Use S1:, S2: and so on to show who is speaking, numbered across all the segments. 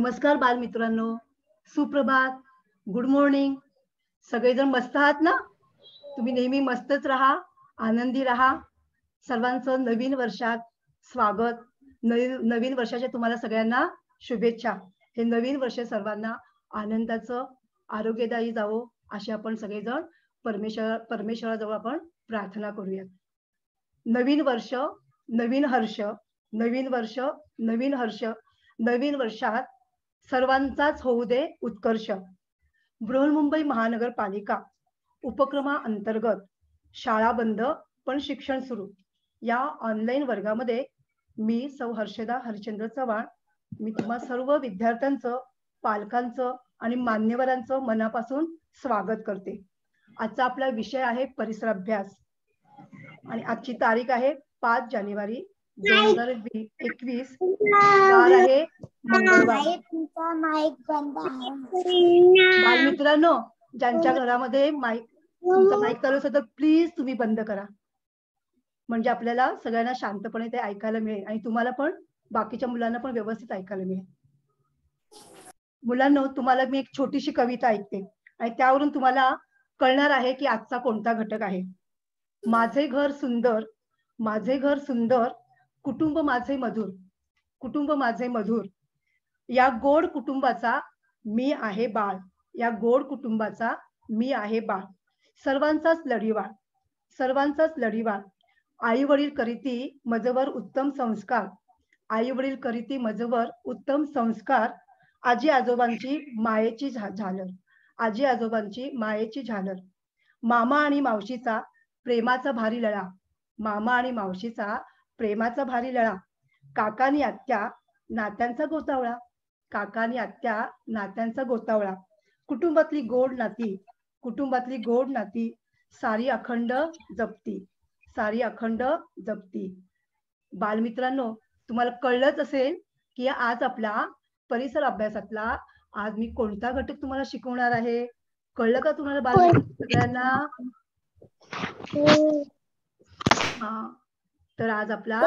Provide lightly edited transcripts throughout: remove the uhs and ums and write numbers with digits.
S1: नमस्कार बालमित्रांनो, सुप्रभात, गुड मॉर्निंग. सगळेजण मस्त आहात ना? तुम्ही नेहमी मस्तच राहा, आनंदी राहा. सर्वांचं नवीन वर्षात स्वागत. नवीन वर्षाच्या तुम्हाला सगळ्यांना शुभेच्छा. हे नवीन वर्ष सर्वांना आनंदाचं, आरोग्यदायी जावो अशी आपण सगळेजण परमेश्वराजवळ आपण प्रार्थना करूयात. नवीन वर्ष, नवीन हर्ष, नवीन वर्ष, नवीन हर्ष. नवीन वर्षात सर्वांचाच होऊ दे उत्कर्ष. बृहन्मुंबई महानगरपालिका उपक्रमाअंतर्गत शाळा बंद पण शिक्षण सुरू या ऑनलाईन वर्गामध्ये मी सौ हर्षदा हरिश्चंद्र चव्हाण मी तुम्हा सर्व विद्यार्थ्यांचं, पालकांचं आणि मान्यवरांचं मनापासून स्वागत करते. आजचा आपला विषय आहे परिसर अभ्यास आणि आजची तारीख आहे 5 जानेवारी 2021. वार आहे मंगळवार. बालमित्रांनो, ज्यांच्या घरामध्ये तुमचा माईक चालू असेल तर प्लीज तुम्ही बंद करा, म्हणजे आपल्याला सगळ्यांना शांतपणे ते ऐकायला मिळेल आणि तुम्हाला पण बाकीच्या मुलांना पण व्यवस्थित ऐकायला मिळेल. मुलांनो, तुम्हाला मी एक छोटीशी कविता ऐकते आणि त्यावरून तुम्हाला कळणार आहे की आजचा कोणता घटक आहे. माझे घर सुंदर, माझे घर सुंदर, कुटुंब माझे मधुर, कुटुंब माझे मधुर. या गोड कुटुंबाचा मी आहे बाळ, या गोड कुटुंबाचा मी आहे बाळ. सर्वांचाच लढीवाळ, सर्वांचाच लढीवाळ. आई वडील करीती मजवर उत्तम संस्कार, आई वडील करीती मजवर उत्तम संस्कार. आजी आजोबांची मायेची झालर, आजी आजोबांची मायेची झालर. मामा आणि मावशीचा प्रेमाचा भारी लळा, मामा आणि मावशीचा प्रेमाचा भारी लळा. काकानी आत्या नात्यांचा गोतावळा, काकानी आत्या नात्यांचा गोतावळा. कुटुंबातली गोड नाती, कुटुंबातली गोड नाती सारी अखंड जपती, सारी अखंड जपती. बालमित्रांनो, तुम्हाला कळलंच असेल की आज आपला परिसर अभ्यासातला आज मी कोणता घटक तुम्हाला शिकवणार आहे. कळलं का तुम्हाला बालमित्र सगळ्यांना? हा, तर आज आपला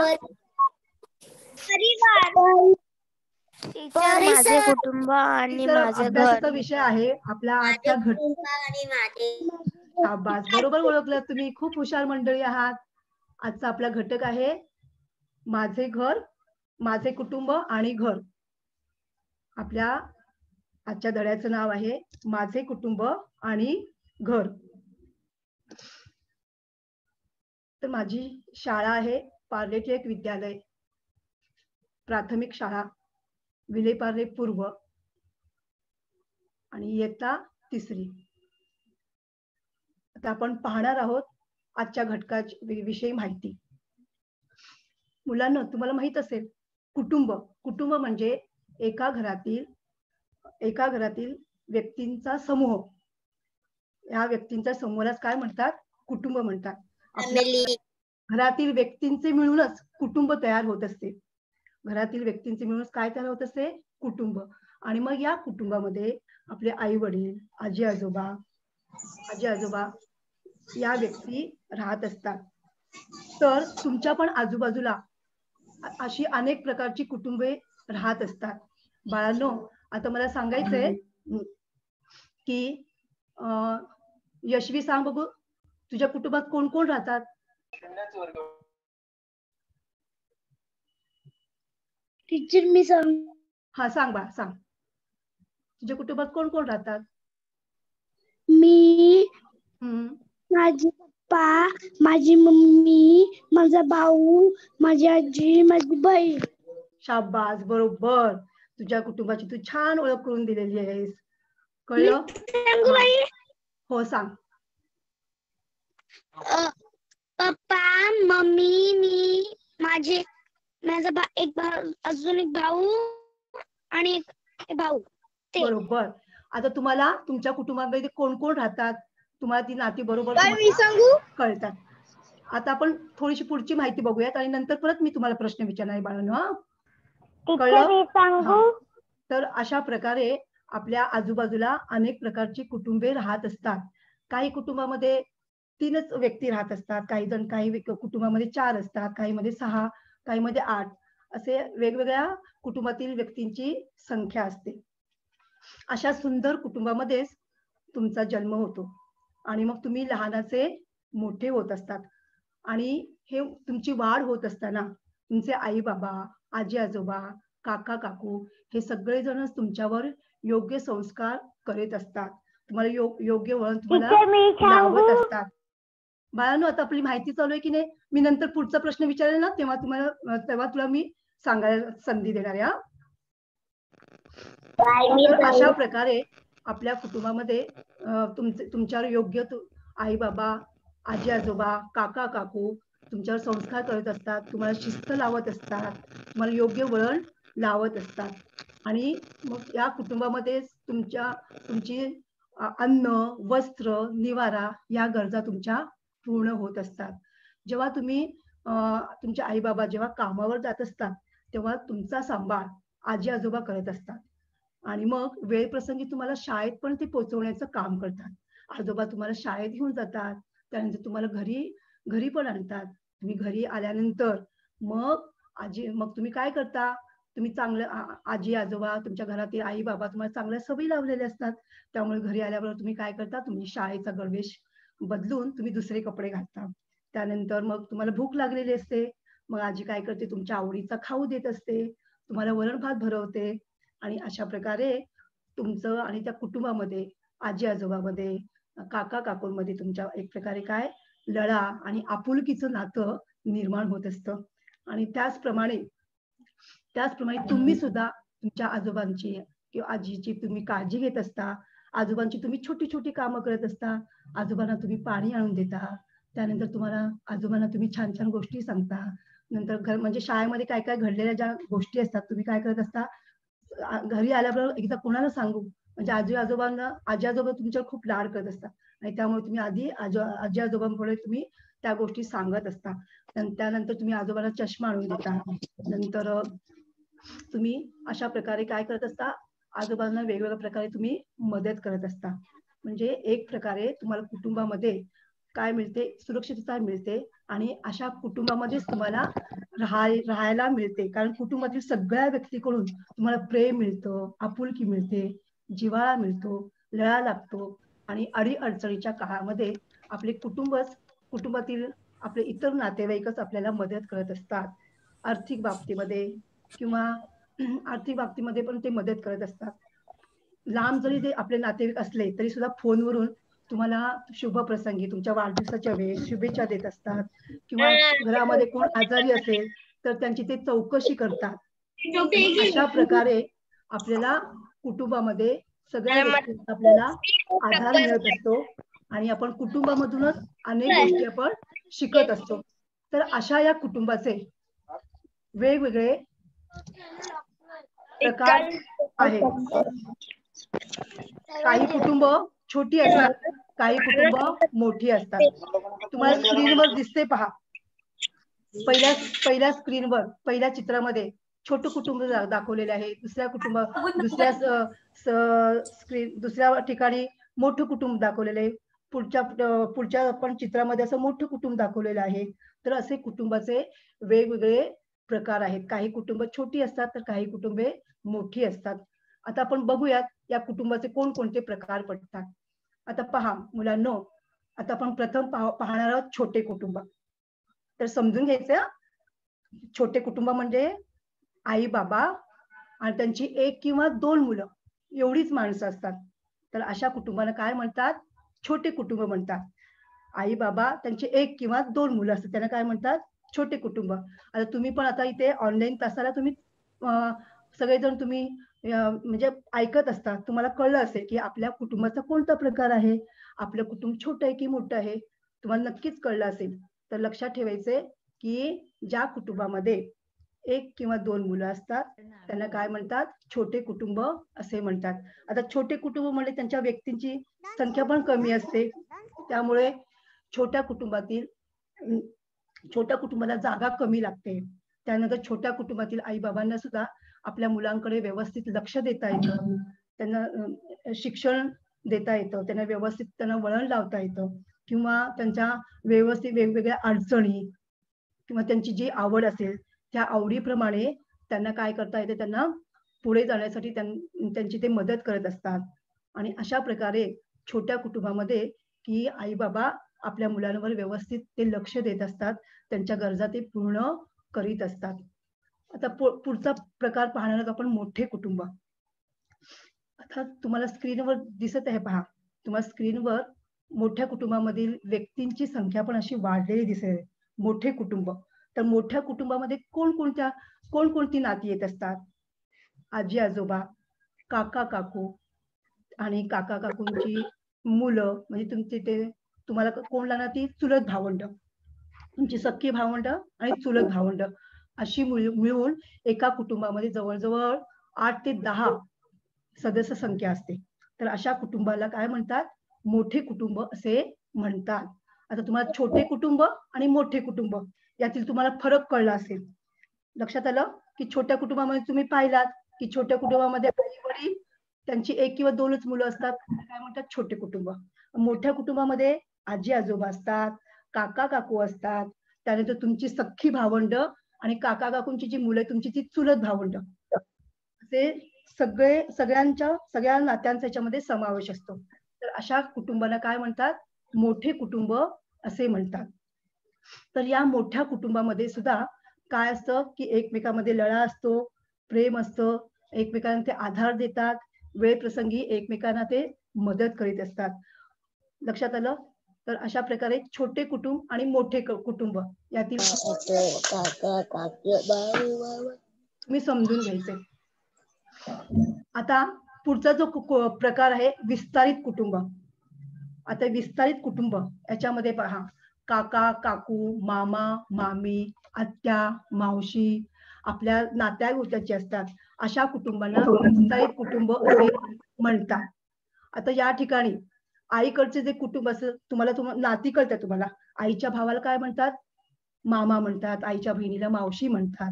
S2: माझे कुटुंब आणि माझे
S1: अभ्यासाचा
S2: घर
S1: विषय आहे आपला आजचा घटक. शाबास, बरोबर ओळखलं तुम्ही, खूप हुशार मंडळी आहात. आजचा आपला घटक आहे माझे घर, माझे कुटुंब आणि घर. आपल्या आजच्या धड्याचं नाव आहे माझे कुटुंब आणि घर. तर माझी शाळा आहे पार्लेचे एक विद्यालय, प्राथमिक शाळा विलेपार्ले पूर्व आणि इयत्ता 3री. आता आपण पाहणार आहोत आजच्या घटकाची विषयी माहिती. मुलांना तुम्हाला माहित असेल कुटुंब, कुटुंब म्हणजे एका घरातील व्यक्तींचा समूह. या व्यक्तींच्या समूहालाच काय म्हणतात? कुटुंब म्हणतात. आपल्या घरातील व्यक्तींचे मिळूनच कुटुंब तयार होत असते. घरातील व्यक्तींचे मिळूनच काय तयार होत असते? कुटुंब. आणि मग या कुटुंबामध्ये आपले आई वडील, आजी आजोबा या व्यक्ती राहत असतात. तर तुमच्या पण आजूबाजूला अशी अनेक प्रकारची कुटुंबे राहत असतात. बाळांनो, आता मला सांगायचंय की यशवी सांग बघू, तुझ्या कुटुंबात कोण कोण राहतात?
S2: टीचर मी सांग.
S1: हा सांग बा, सांग. तुझ्या कुटुंबात कोण कोण राहतात?
S2: मी, माझे पप्पा, माझी मम्मी, माझा भाऊ, माझी आजी, माझी बहीण.
S1: शाबास, बरोबर. तुझ्या कुटुंबाची तू छान ओळख करून दिलेली आहेस. कळलं? हो सांग.
S2: पप्पा, मम्मी, मी, माझा अजून एक भाऊ आणि एक भाऊ.
S1: बरोबर. आता तुम्हाला तुमच्या कुटुंबामध्ये कोण कोण राहतात तुम्हाला ती नाती बरोबर कळतात. आता आपण थोडीशी पुढची माहिती बघूयात आणि नंतर परत मी तुम्हाला प्रश्न विचारणार आहे बाळांनो. कळलं? तर अशा प्रकारे आपल्या आजूबाजूला अनेक प्रकारची कुटुंबे राहत असतात. काही कुटुंबामध्ये 3च व्यक्ती राहत असतात, काही कुटुंबामध्ये 4 असतात, काही मध्ये 6, काही मध्ये 8. असे वेगवेगळ्या कुटुंबातील व्यक्तींची संख्या असते. अशा सुंदर कुटुंबामध्येच तुमचा जन्म होतो आणि मग तुम्ही लहानाचे मोठे होत असतात आणि हे तुमची वाढ होत असताना तुमचे आई बाबा, आजी आजोबा, काका काकू हे सगळेजणच तुमच्यावर योग्य संस्कार करीत असतात. तुम्हाला योग्य वळण तुम्हाला लावत असतात. बाळांनो, आता आपली माहिती चालू आहे की नाही? मी नंतर पुढचा प्रश्न विचारेल ना, तेव्हा तुला मी सांगायला संधी देणार आहे. तर अशा प्रकारे आपल्या कुटुंबामध्ये तुमच्यावर योग्य आई बाबा, आजी आजोबा, काका काकू तुमच्यावर संस्कार करत असतात, तुम्हाला शिस्त लावत असतात, तुम्हाला योग्य वळण लावत असतात आणि मग या कुटुंबामध्ये तुमची अन्न, वस्त्र, निवारा या गरजा तुमच्या पूर्ण होत असतात. जेव्हा तुम्ही तुमचे आई बाबा जेव्हा कामावर जात असतात तेव्हा तुमचा सांभाळ आजी आजोबा करत असतात आणि मग वेळ प्रसंगी तुम्हाला शाळेत पण ते पोहोचवण्याचं काम करतात. आजोबा तुम्हाला शाळेत घेऊन जातात, त्यानंतर तुम्हाला घरी पण आणतात. तुम्ही घरी आल्यानंतर मग तुम्ही काय करता? तुम्ही चांगलं आजी आजोबा तुमच्या घरातील आई बाबा तुम्हाला चांगल्या सवयी लावलेले असतात. त्यामुळे घरी आल्याबरोबर तुम्ही काय करता? तुम्ही शाळेचा गणवेश बदलून तुम्ही दुसरे कपडे घालता. त्यानंतर मग तुम्हाला भूक लागलेली असते. मग आजी काय करते? तुमच्या आवडीचा खाऊ देत असते, तुम्हाला वरण भात भरवते आणि अशा प्रकारे तुमचं आणि त्या कुटुंबामध्ये आजी आजोबामध्ये काका काकूंमध्ये तुमच्या एक प्रकारे काय लळा आणि आपुलकीचं नातं निर्माण होत असतं. आणि त्याचप्रमाणे तुम्ही सुद्धा तुमच्या आजोबांची किंवा आजीची तुम्ही काळजी घेत असता. आजोबांची तुम्ही छोटी छोटी कामं करत असता. आजोबांना तुम्ही पाणी आणून देता, त्यानंतर आजोबांना तुम्ही छान छान गोष्टी सांगता. नंतर म्हणजे शाळेमध्ये काय काय घडलेल्या ज्या गोष्टी असतात तुम्ही काय करत असता? घरी आल्याबरोबर एकदा कोणाला सांगू, म्हणजे आजी आजोबा तुमच्यावर खूप लाड करत असतात आणि त्यामुळे तुम्ही आधी आजी आजोबांपुढे तुम्ही त्या गोष्टी सांगत असता. त्यानंतर तुम्ही आजोबांना चष्मा आणून देता. नंतर तुम्ही अशा प्रकारे काय करत असता? आजोबांना वेगवेगळ्या प्रकारे तुम्ही मदत करत असता. म्हणजे एक प्रकारे तुम्हाला कुटुंबामध्ये काय मिळते? सुरक्षितता मिळते आणि अशा कुटुंबामध्येच तुम्हाला राहायला मिळते. कारण कुटुंबातील सगळ्या व्यक्तीकडून तुम्हाला प्रेम मिळतं, आपुलकी मिळते, जिव्हाळा मिळतो, लळा लागतो आणि अडीअडचणीच्या काळामध्ये आपले कुटुंबातील आपले इतर नातेवाईकच आपल्याला मदत करत असतात. आर्थिक बाबतीमध्ये किंवा आर्थिक बाबतीमध्ये पण ते मदत करत असतात. लांब जरी ते आपले नातेवाईक असले तरी सुद्धा फोनवरून तुम्हाला शुभ प्रसंगी तुमच्या वाढदिवसाच्या वेळेस शुभेच्छा देत असतात किंवा घरामध्ये कोण आजारी असेल तर त्यांची ते चौकशी करतात. अशा प्रकारे आपल्याला कुटुंबामध्ये सगळ्या गोष्टींचा आपल्याला आधार मिळत असतो आणि आपण कुटुंबामधूनच अनेक गोष्टी आपण शिकत असतो. तर अशा या कुटुंबाचे वेगवेगळे प्रकार आहेत. काही कुटुंब छोटी असतात, काही कुटुंब मोठी असतात. तुम्हाला स्क्रीनवर दिसते पहा. पहिल्या स्क्रीनवर पहिल्या चित्रामध्ये छोटं कुटुंब दाखवलेले आहे. दुसऱ्या ठिकाणी मोठं कुटुंब दाखवलेलं आहे. पुढच्या पण चित्रामध्ये असं मोठं कुटुंब दाखवलेलं आहे. तर असे कुटुंबाचे वेगवेगळे प्रकार आहेत. काही कुटुंब छोटी असतात तर काही कुटुंबे मोठी असतात. आता आपण बघूयात या कुटुंबाचे कोणकोणते प्रकार पडतात. आता पहा मुलांनो, आता आपण प्रथम पाहणार आहोत छोटे कुटुंब. तर समजून घ्यायचं, छोटे कुटुंब म्हणजे आई बाबा आणि त्यांची 1 किंवा 2 मुलं एवढीच माणसं असतात. तर अशा कुटुंबाला काय म्हणतात? छोटे कुटुंब म्हणतात. आई बाबा त्यांचे 1 किंवा 2 मुलं असतात, त्यांना काय म्हणतात? छोटे कुटुंब. आता तुम्ही पण आता इथे ऑनलाईन तासाला तुम्ही सगळेजण तुम्ही म्हणजे ऐकत असता. तुम्हाला कळलं असेल की आपल्या कुटुंबाचा कोणता प्रकार आहे, आपलं कुटुंब छोटं आहे की मोठं आहे, तुम्हाला नक्कीच कळलं असेल. तर लक्षात ठेवायचंय की ज्या कुटुंबामध्ये 1 किंवा 2 मुलं असतात त्यांना काय म्हणतात? छोटे कुटुंब असे म्हणतात. आता छोटे कुटुंब म्हणजे त्यांच्या व्यक्तींची संख्या पण कमी असते, त्यामुळे छोट्या कुटुंबाला जागा कमी लागते. त्यानंतर छोट्या कुटुंबातील आई बाबांना सुद्धा आपल्या मुलांकडे व्यवस्थित लक्ष देता येतं, त्यांना शिक्षण देता येतं, त्यांना वळण लावता येतं किंवा त्यांच्या व्यवस्थित वेगवेगळ्या अडचणी किंवा त्यांची जी आवड असेल त्या आवडीप्रमाणे त्यांना काय करता येते, त्यांना पुढे जाण्यासाठी त्यांची ते मदत करत असतात. आणि अशा प्रकारे छोट्या कुटुंबामध्ये की आई बाबा आपल्या मुलांवर व्यवस्थित ते लक्ष देत असतात, त्यांच्या गरजा ते पूर्ण करीत असतात. आता पुढचा प्रकार पाहणार आहोत आपण मोठे कुटुंब. आता तुम्हाला स्क्रीनवर दिसत आहे पहा. तुम्हाला स्क्रीनवर मोठ्या कुटुंबामधील व्यक्तींची संख्या पण अशी वाढलेली दिसेल. मोठे कुटुंब. तर मोठ्या कुटुंबामध्ये कोणकोणती नाती येत असतात? आजी आजोबा, काका काकू आणि काका काकूंची मुलं, म्हणजे तुमचे ते तुम्हाला कोण लागणार, ती चुलत भावंड, तुमची सख्खी भावंड आणि चुलत भावंड, अशी मिळून एका कुटुंबामध्ये जवळजवळ 8 ते 10 सदस्य संख्या असते. तर अशा कुटुंबाला काय म्हणतात? मोठे कुटुंब असे म्हणतात. आता तुम्हाला छोटे कुटुंब आणि मोठे कुटुंब यातील तुम्हाला फरक कळला असेल. लक्षात आलं की छोट्या कुटुंबामध्ये तुम्ही पाहिलात की छोट्या कुटुंबामध्ये आई वडील, त्यांची 1 किंवा 2च मुलं असतात, काय म्हणतात? छोटे कुटुंब. मोठ्या कुटुंबामध्ये आजी आजोबा असतात, काका काकू असतात, त्यानंतर तुमची सख्खी भावंड आणि काका काकूंची जी मुलं आहेत, तुमची ती चुलत भावंड, असे सगळ्या नात्यांचा याच्यामध्ये समावेश असतो. तर अशा कुटुंबाला काय म्हणतात? मोठे कुटुंब असे म्हणतात. तर या मोठ्या कुटुंबामध्ये सुद्धा काय असतं की एकमेकांमध्ये लळा असतो, प्रेम असतं, एकमेकांना ते आधार देतात, वेळ प्रसंगी एकमेकांना ते मदत करीत असतात. लक्षात आलं? तर अशा प्रकारे छोटे कुटुंब आणि मोठे कुटुंब यातील तुम्ही समजून घ्यायचे. आता पुढचा जो प्रकार आहे विस्तारित कुटुंब. आता विस्तारित कुटुंब याच्यामध्ये पहा, काका काकू, मामा मामी, आत्या मावशी आपल्या नात्या गोत्याचे असतात, अशा कुटुंबांना विस्तारित कुटुंब असे म्हणतात. आता या ठिकाणी आईकडचे जे कुटुंब असतं, तुम्हाला नाती कळतात, तुम्हाला आईच्या भावाला काय म्हणतात? मामा म्हणतात, आईच्या बहिणीला मावशी म्हणतात,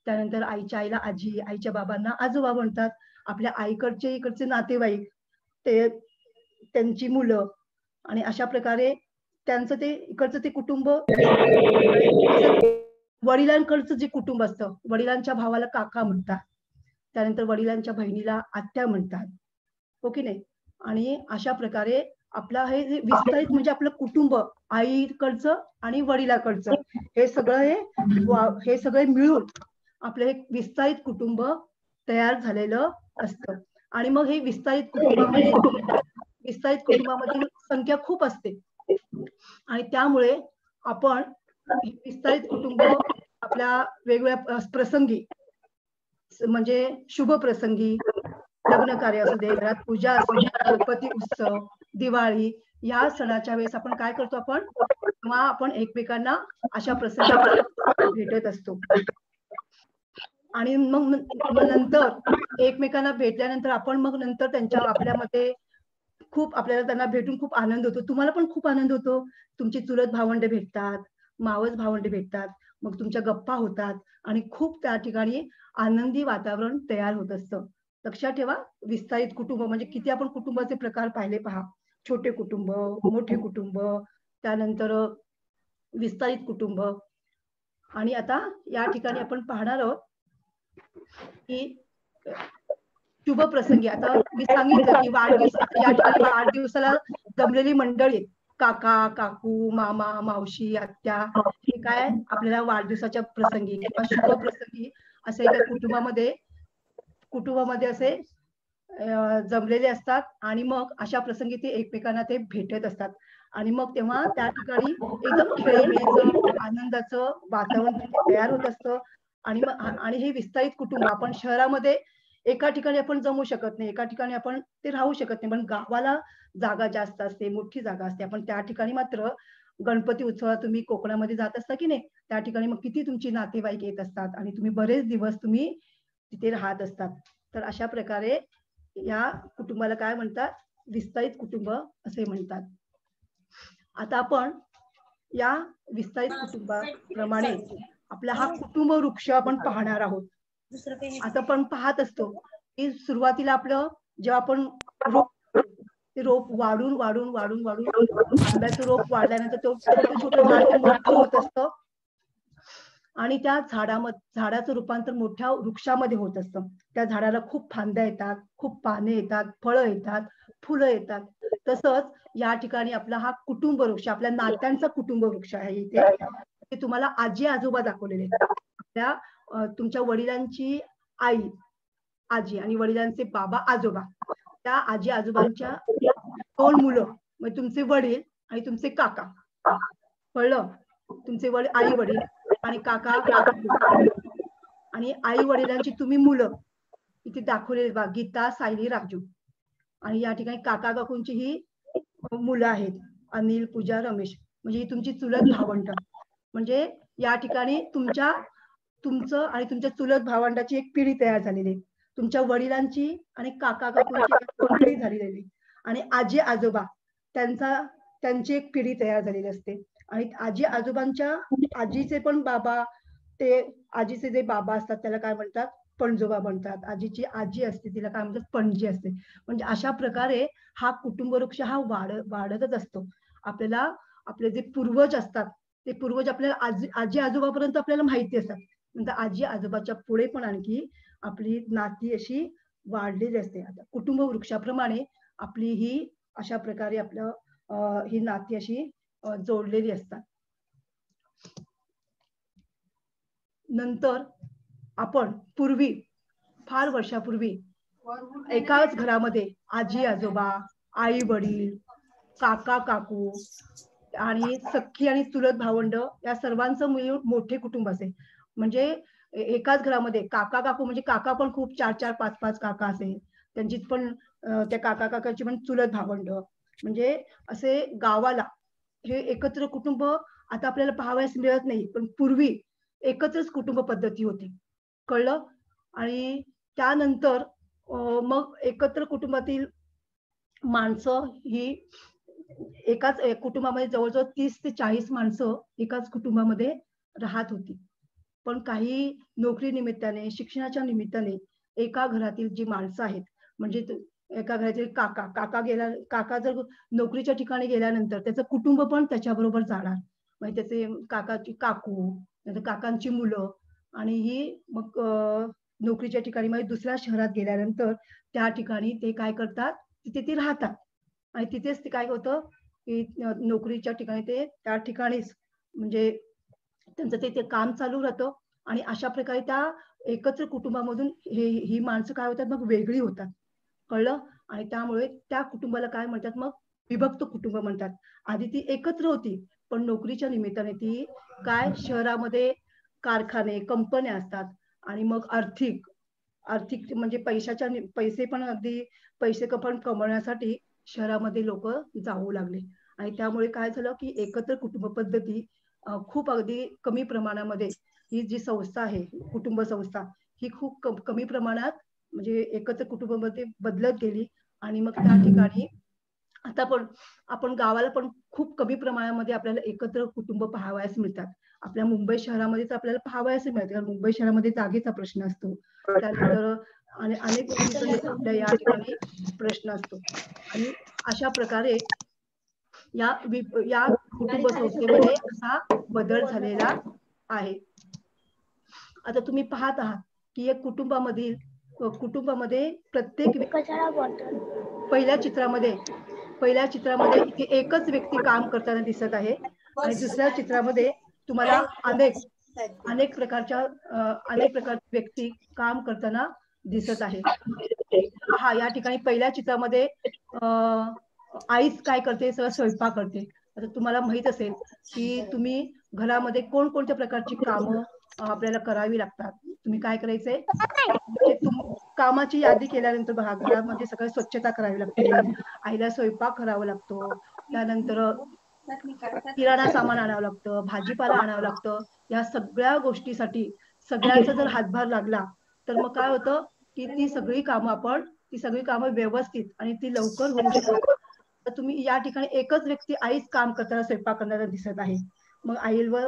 S1: त्यानंतर आईच्या आईला आजी, आईच्या बाबांना आजोबा म्हणतात. आपल्या आईकडचे इकडचे नातेवाईक, ते त्यांची मुलं, आणि अशा प्रकारे त्यांचं ते इकडचं ते कुटुंब. वडिलांकडचं जे कुटुंब असतं, वडिलांच्या भावाला काका म्हणतात, त्यानंतर वडिलांच्या बहिणीला आत्या म्हणतात, हो की नाही? आणि अशा प्रकारे आपला हे जे विस्तारित म्हणजे आपलं कुटुंब, आईकडचं आणि वडिलाकडचं, हे सगळे मिळून आपलं एक विस्तारित कुटुंब तयार झालेलं असतं. आणि मग हे विस्तारित कुटुंबामधील संख्या खूप असते आणि त्यामुळे आपण विस्तारित कुटुंब आपल्या वेगवेगळ्या प्रसंगी, म्हणजे शुभ प्रसंगी, लग्न कार्य असू दे, घरात पूजा असू दे, गणपती उत्सव, दिवाळी, या सणाच्या वेळेस आपण काय करतो? आपण एकमेकांना अशा प्रसंगी भेटत असतो. आणि मग नंतर एकमेकांना भेटल्यानंतर आपण मग नंतर आपल्यामध्ये खूप आपल्याला त्यांना भेटून खूप आनंद होतो. तुम्हाला पण खूप आनंद होतो. तुमची चुलत भावंड भेटतात, मावस भावंड भेटतात, मग तुमच्या गप्पा होतात आणि खूप त्या ठिकाणी आनंदी वातावरण तयार होत असतं. लक्षात ठेवा, विस्तारित कुटुंब म्हणजे किती आपण कुटुंबाचे प्रकार पाहिले पहा. छोटे कुटुंब, मोठे कुटुंब, त्यानंतर विस्तारित कुटुंब. आणि आता या ठिकाणी आपण पाहणार आहोत की शुभ प्रसंगी, आता मी सांगितलं की या ठिकाणी वाढदिवसाला जमलेली मंडळी, काका काकू, मामा मावशी, आत्या, हे काय आपल्याला वाढदिवसाच्या प्रसंगी किंवा शुभ प्रसंगी असे एका कुटुंबामध्ये असे जमलेले असतात. आणि मग अशा प्रसंगी ते एकमेकांना ते भेटत असतात आणि मग तेव्हा त्या ठिकाणी एकदम खेळीमेळीचं, आनंदाचं वातावरण तयार होत असतं. आणि हे विस्तारित कुटुंब आपण शहरामध्ये एका ठिकाणी आपण जमू शकत नाही, एका ठिकाणी आपण ते राहू शकत नाही, पण गावाला जागा जास्त असते, मोठी जागा असते. आपण त्या ठिकाणी मात्र गणपती उत्सवात तुम्ही कोकणामध्ये जात असता की नाही, त्या ठिकाणी मग किती तुमची नातेवाईक येत असतात आणि तुम्ही बरेच दिवस तुम्ही तिथे राहत असतात. तर अशा प्रकारे या कुटुंबाला काय म्हणतात? विस्तारित कुटुंब असे म्हणतात. आता आपण या विस्तारित कुटुंबाप्रमाणे आपला हा कुटुंब वृक्ष आपण पाहणार आहोत. आता आपण पाहत असतो की सुरुवातीला आपलं जेव्हा आपण रोप वाढून वाढून वाढून वाढून आंब्याचं रोप वाढल्यानंतर तो छोटं छोटं झाड मोठं होत असतं आणि त्या झाडाचं रूपांतर मोठ्या वृक्षामध्ये होत असतं. त्या झाडाला खूप फांद्या येतात, खूप पाने येतात, फळं येतात, फुलं येतात. तसंच या ठिकाणी आपला हा कुटुंब वृक्ष, आपल्या नात्यांचा कुटुंब वृक्ष आहे इथे. ते तुम्हाला आजी आजोबा दाखवलेले आहेत. त्या तुमच्या वडिलांची आई आजी आणि वडिलांचे बाबा आजोबा, त्या आजी आजोबांच्या 2 मुलं, म्हणजे तुमचे वडील आणि तुमचे काका. कळलं? तुमचे आई वडील आणि काका काकू आणि आई वडिलांची तुम्ही मुलं इथे दाखवलेली बघा, गीता, सायली, राजू. आणि या ठिकाणी काका काकूंची ही मुलं आहेत, अनिल, पूजा, रमेश. म्हणजे ही तुमची चुलत भावंड. म्हणजे या ठिकाणी तुमचं आणि तुमच्या चुलत भावंडाची एक पिढी तयार झालेली आहे. तुमच्या वडिलांची आणि काका काकूंची एक पिढी झालेली आणि आजी आजोबा त्यांची एक पिढी तयार झालेली असते. आणि आजी आजोबांच्या आजीचे पण बाबा, ते आजीचे जे बाबा असतात त्याला काय म्हणतात, पणजोबा म्हणतात. आजीची आजी असते तिला काय म्हणतात, पणजी असते. म्हणजे अशा प्रकारे हा कुटुंब वृक्ष हा वाढतच असतो. आपल्याला आपले जे पूर्वज असतात ते पूर्वज आपल्याला आजी आजोबापर्यंत आपल्याला माहिती असतात. नंतर आजी आजोबाच्या पुढे पण आणखी आपली नाती अशी वाढलेली असते. आता कुटुंब वृक्षाप्रमाणे आपली ही अशा प्रकारे आपलं ही नाती अशी जोडलेली असतात. नंतर आपण फार वर्षापूर्वी एकाच घरामध्ये आजी आजोबा, आई वडील, काका काकू आणि सख्खी आणि चुलत भावंड या सर्वांचं मिळून मोठे कुटुंब असे. म्हणजे एकाच घरामध्ये काका काकू म्हणजे काका पण खूप 4-4, 5-5 काका असे. त्यांची पण त्या काका काकाची पण चुलत भावंड. म्हणजे असे गावाला हे एकत्र कुटुंब आता आपल्याला पाहावयास मिळत नाही, पण पूर्वी एकत्रच कुटुंब पद्धती होती. कळलं? आणि त्यानंतर मग एकत्र कुटुंबातील माणसं ही एकाच कुटुंबामध्ये जवळजवळ 30 ते 40 माणसं एकाच कुटुंबामध्ये राहत होती. पण काही नोकरी निमित्ताने, शिक्षणाच्या निमित्ताने एका घरातील जी माणसं आहेत, म्हणजे एका घरातील काका जर नोकरीच्या ठिकाणी गेल्यानंतर त्याचं कुटुंब पण त्याच्याबरोबर जाणार. म्हणजे त्याचे काकाची काकू, नंतर काकांची मुलं आणि ही मग नोकरीच्या ठिकाणी म्हणजे दुसऱ्या शहरात गेल्यानंतर त्या ठिकाणी ते काय करतात, तिथे ते राहतात. आणि तिथेच ते काय होतं, की नोकरीच्या ठिकाणी ते त्या ठिकाणीच म्हणजे त्यांचं ते काम चालू राहतं. आणि अशा प्रकारे त्या एकत्र कुटुंबामधून ही माणसं काय होतात, मग वेगळी होतात. कळलं? आणि त्यामुळे त्या कुटुंबाला काय म्हणतात, मग विभक्त कुटुंब म्हणतात. आधी ती एकत्र होती, पण नोकरीच्या निमित्ताने ती काय शहरामध्ये कारखाने, कंपन्या असतात आणि मग आर्थिक म्हणजे पैसे पण अगदी पैसे पण कमवण्यासाठी शहरामध्ये लोक जाऊ लागले. आणि त्यामुळे काय झालं, की एकत्र कुटुंब पद्धती खूप अगदी कमी प्रमाणामध्ये ही जी संस्था आहे, कुटुंब संस्था, ही खूप कमी प्रमाणात म्हणजे एकत्र कुटुंबामध्ये बदलत गेली. आणि मग त्या ठिकाणी आता पण आपण गावाला पण खूप कमी प्रमाणामध्ये आपल्याला एकत्र कुटुंब पाहावयास मिळतात. आपल्या मुंबई शहरामध्येच आपल्याला पाहावयास मिळतात, कारण मुंबई शहरामध्ये जागेचा प्रश्न असतो. त्यानंतर अनेक गोष्टींचा आपल्या या ठिकाणी प्रश्न असतो. आणि अशा प्रकारे या कुटुंब संस्थेमध्ये असा बदल झालेला आहे. आता तुम्ही पाहत आहात की एक कुटुंबामध्ये प्रत्येक पहिल्या चित्रामध्ये इथे एकच व्यक्ती काम करताना दिसत आहे. आणि दुसऱ्या चित्रामध्ये तुम्हाला अनेक प्रकारच्या व्यक्ती काम करताना दिसत आहे. हा या ठिकाणी पहिल्या चित्रामध्ये आईच काय करते, सगळं स्वयंपाक करते. आता तुम्हाला माहित असेल की तुम्ही घरामध्ये कोणकोणत्या प्रकारची कामं आपल्याला करावी लागतात. तुम्ही काय करायचंय, कामाची यादी केल्यानंतर बघा, घरामध्ये सगळं स्वच्छता करावी लागते, आईला स्वयंपाक करावा लागतो, त्यानंतर किराणा सामान आणावं लागतं, भाजीपाला आणावं लागतं. या सगळ्या गोष्टीसाठी सगळ्यांचा जर हातभार लागला तर मग काय होतं, की ती सगळी कामं व्यवस्थित आणि ती लवकर होऊ शकतात. तर तुम्ही या ठिकाणी एकच व्यक्ती आईच काम करताना, स्वयंपाक करताना दिसत आहे. मग आईवर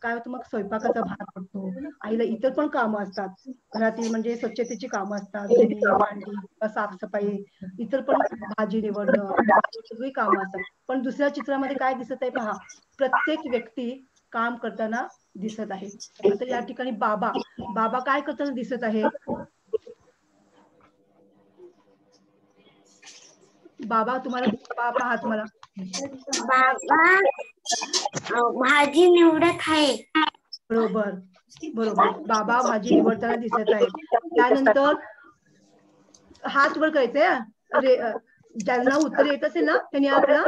S1: काय होतं, मग स्वयंपाकाचा भार पडतो. आईला इतर पण कामं असतात घरातील, म्हणजे स्वच्छतेची कामं असतात, धुणी भांडी, साफसफाई, इतर पण भाजी निवडणं, सगळी कामं असतात. पण दुसऱ्या चित्रामध्ये काय दिसत आहे पहा, प्रत्येक व्यक्ती काम करताना दिसत आहे. आता या ठिकाणी बाबा बाबा काय करताना दिसत आहे? बाबा तुम्हाला पहा तुम्हाला
S2: बाबा भाजी निवडत आहे.
S1: बरोबर बरोबर, बाबा भाजी निवडताना दिसत आहे. त्यानंतर हात वर करायचे, ज्यांना उत्तर येत असेल ना त्यांनी आपला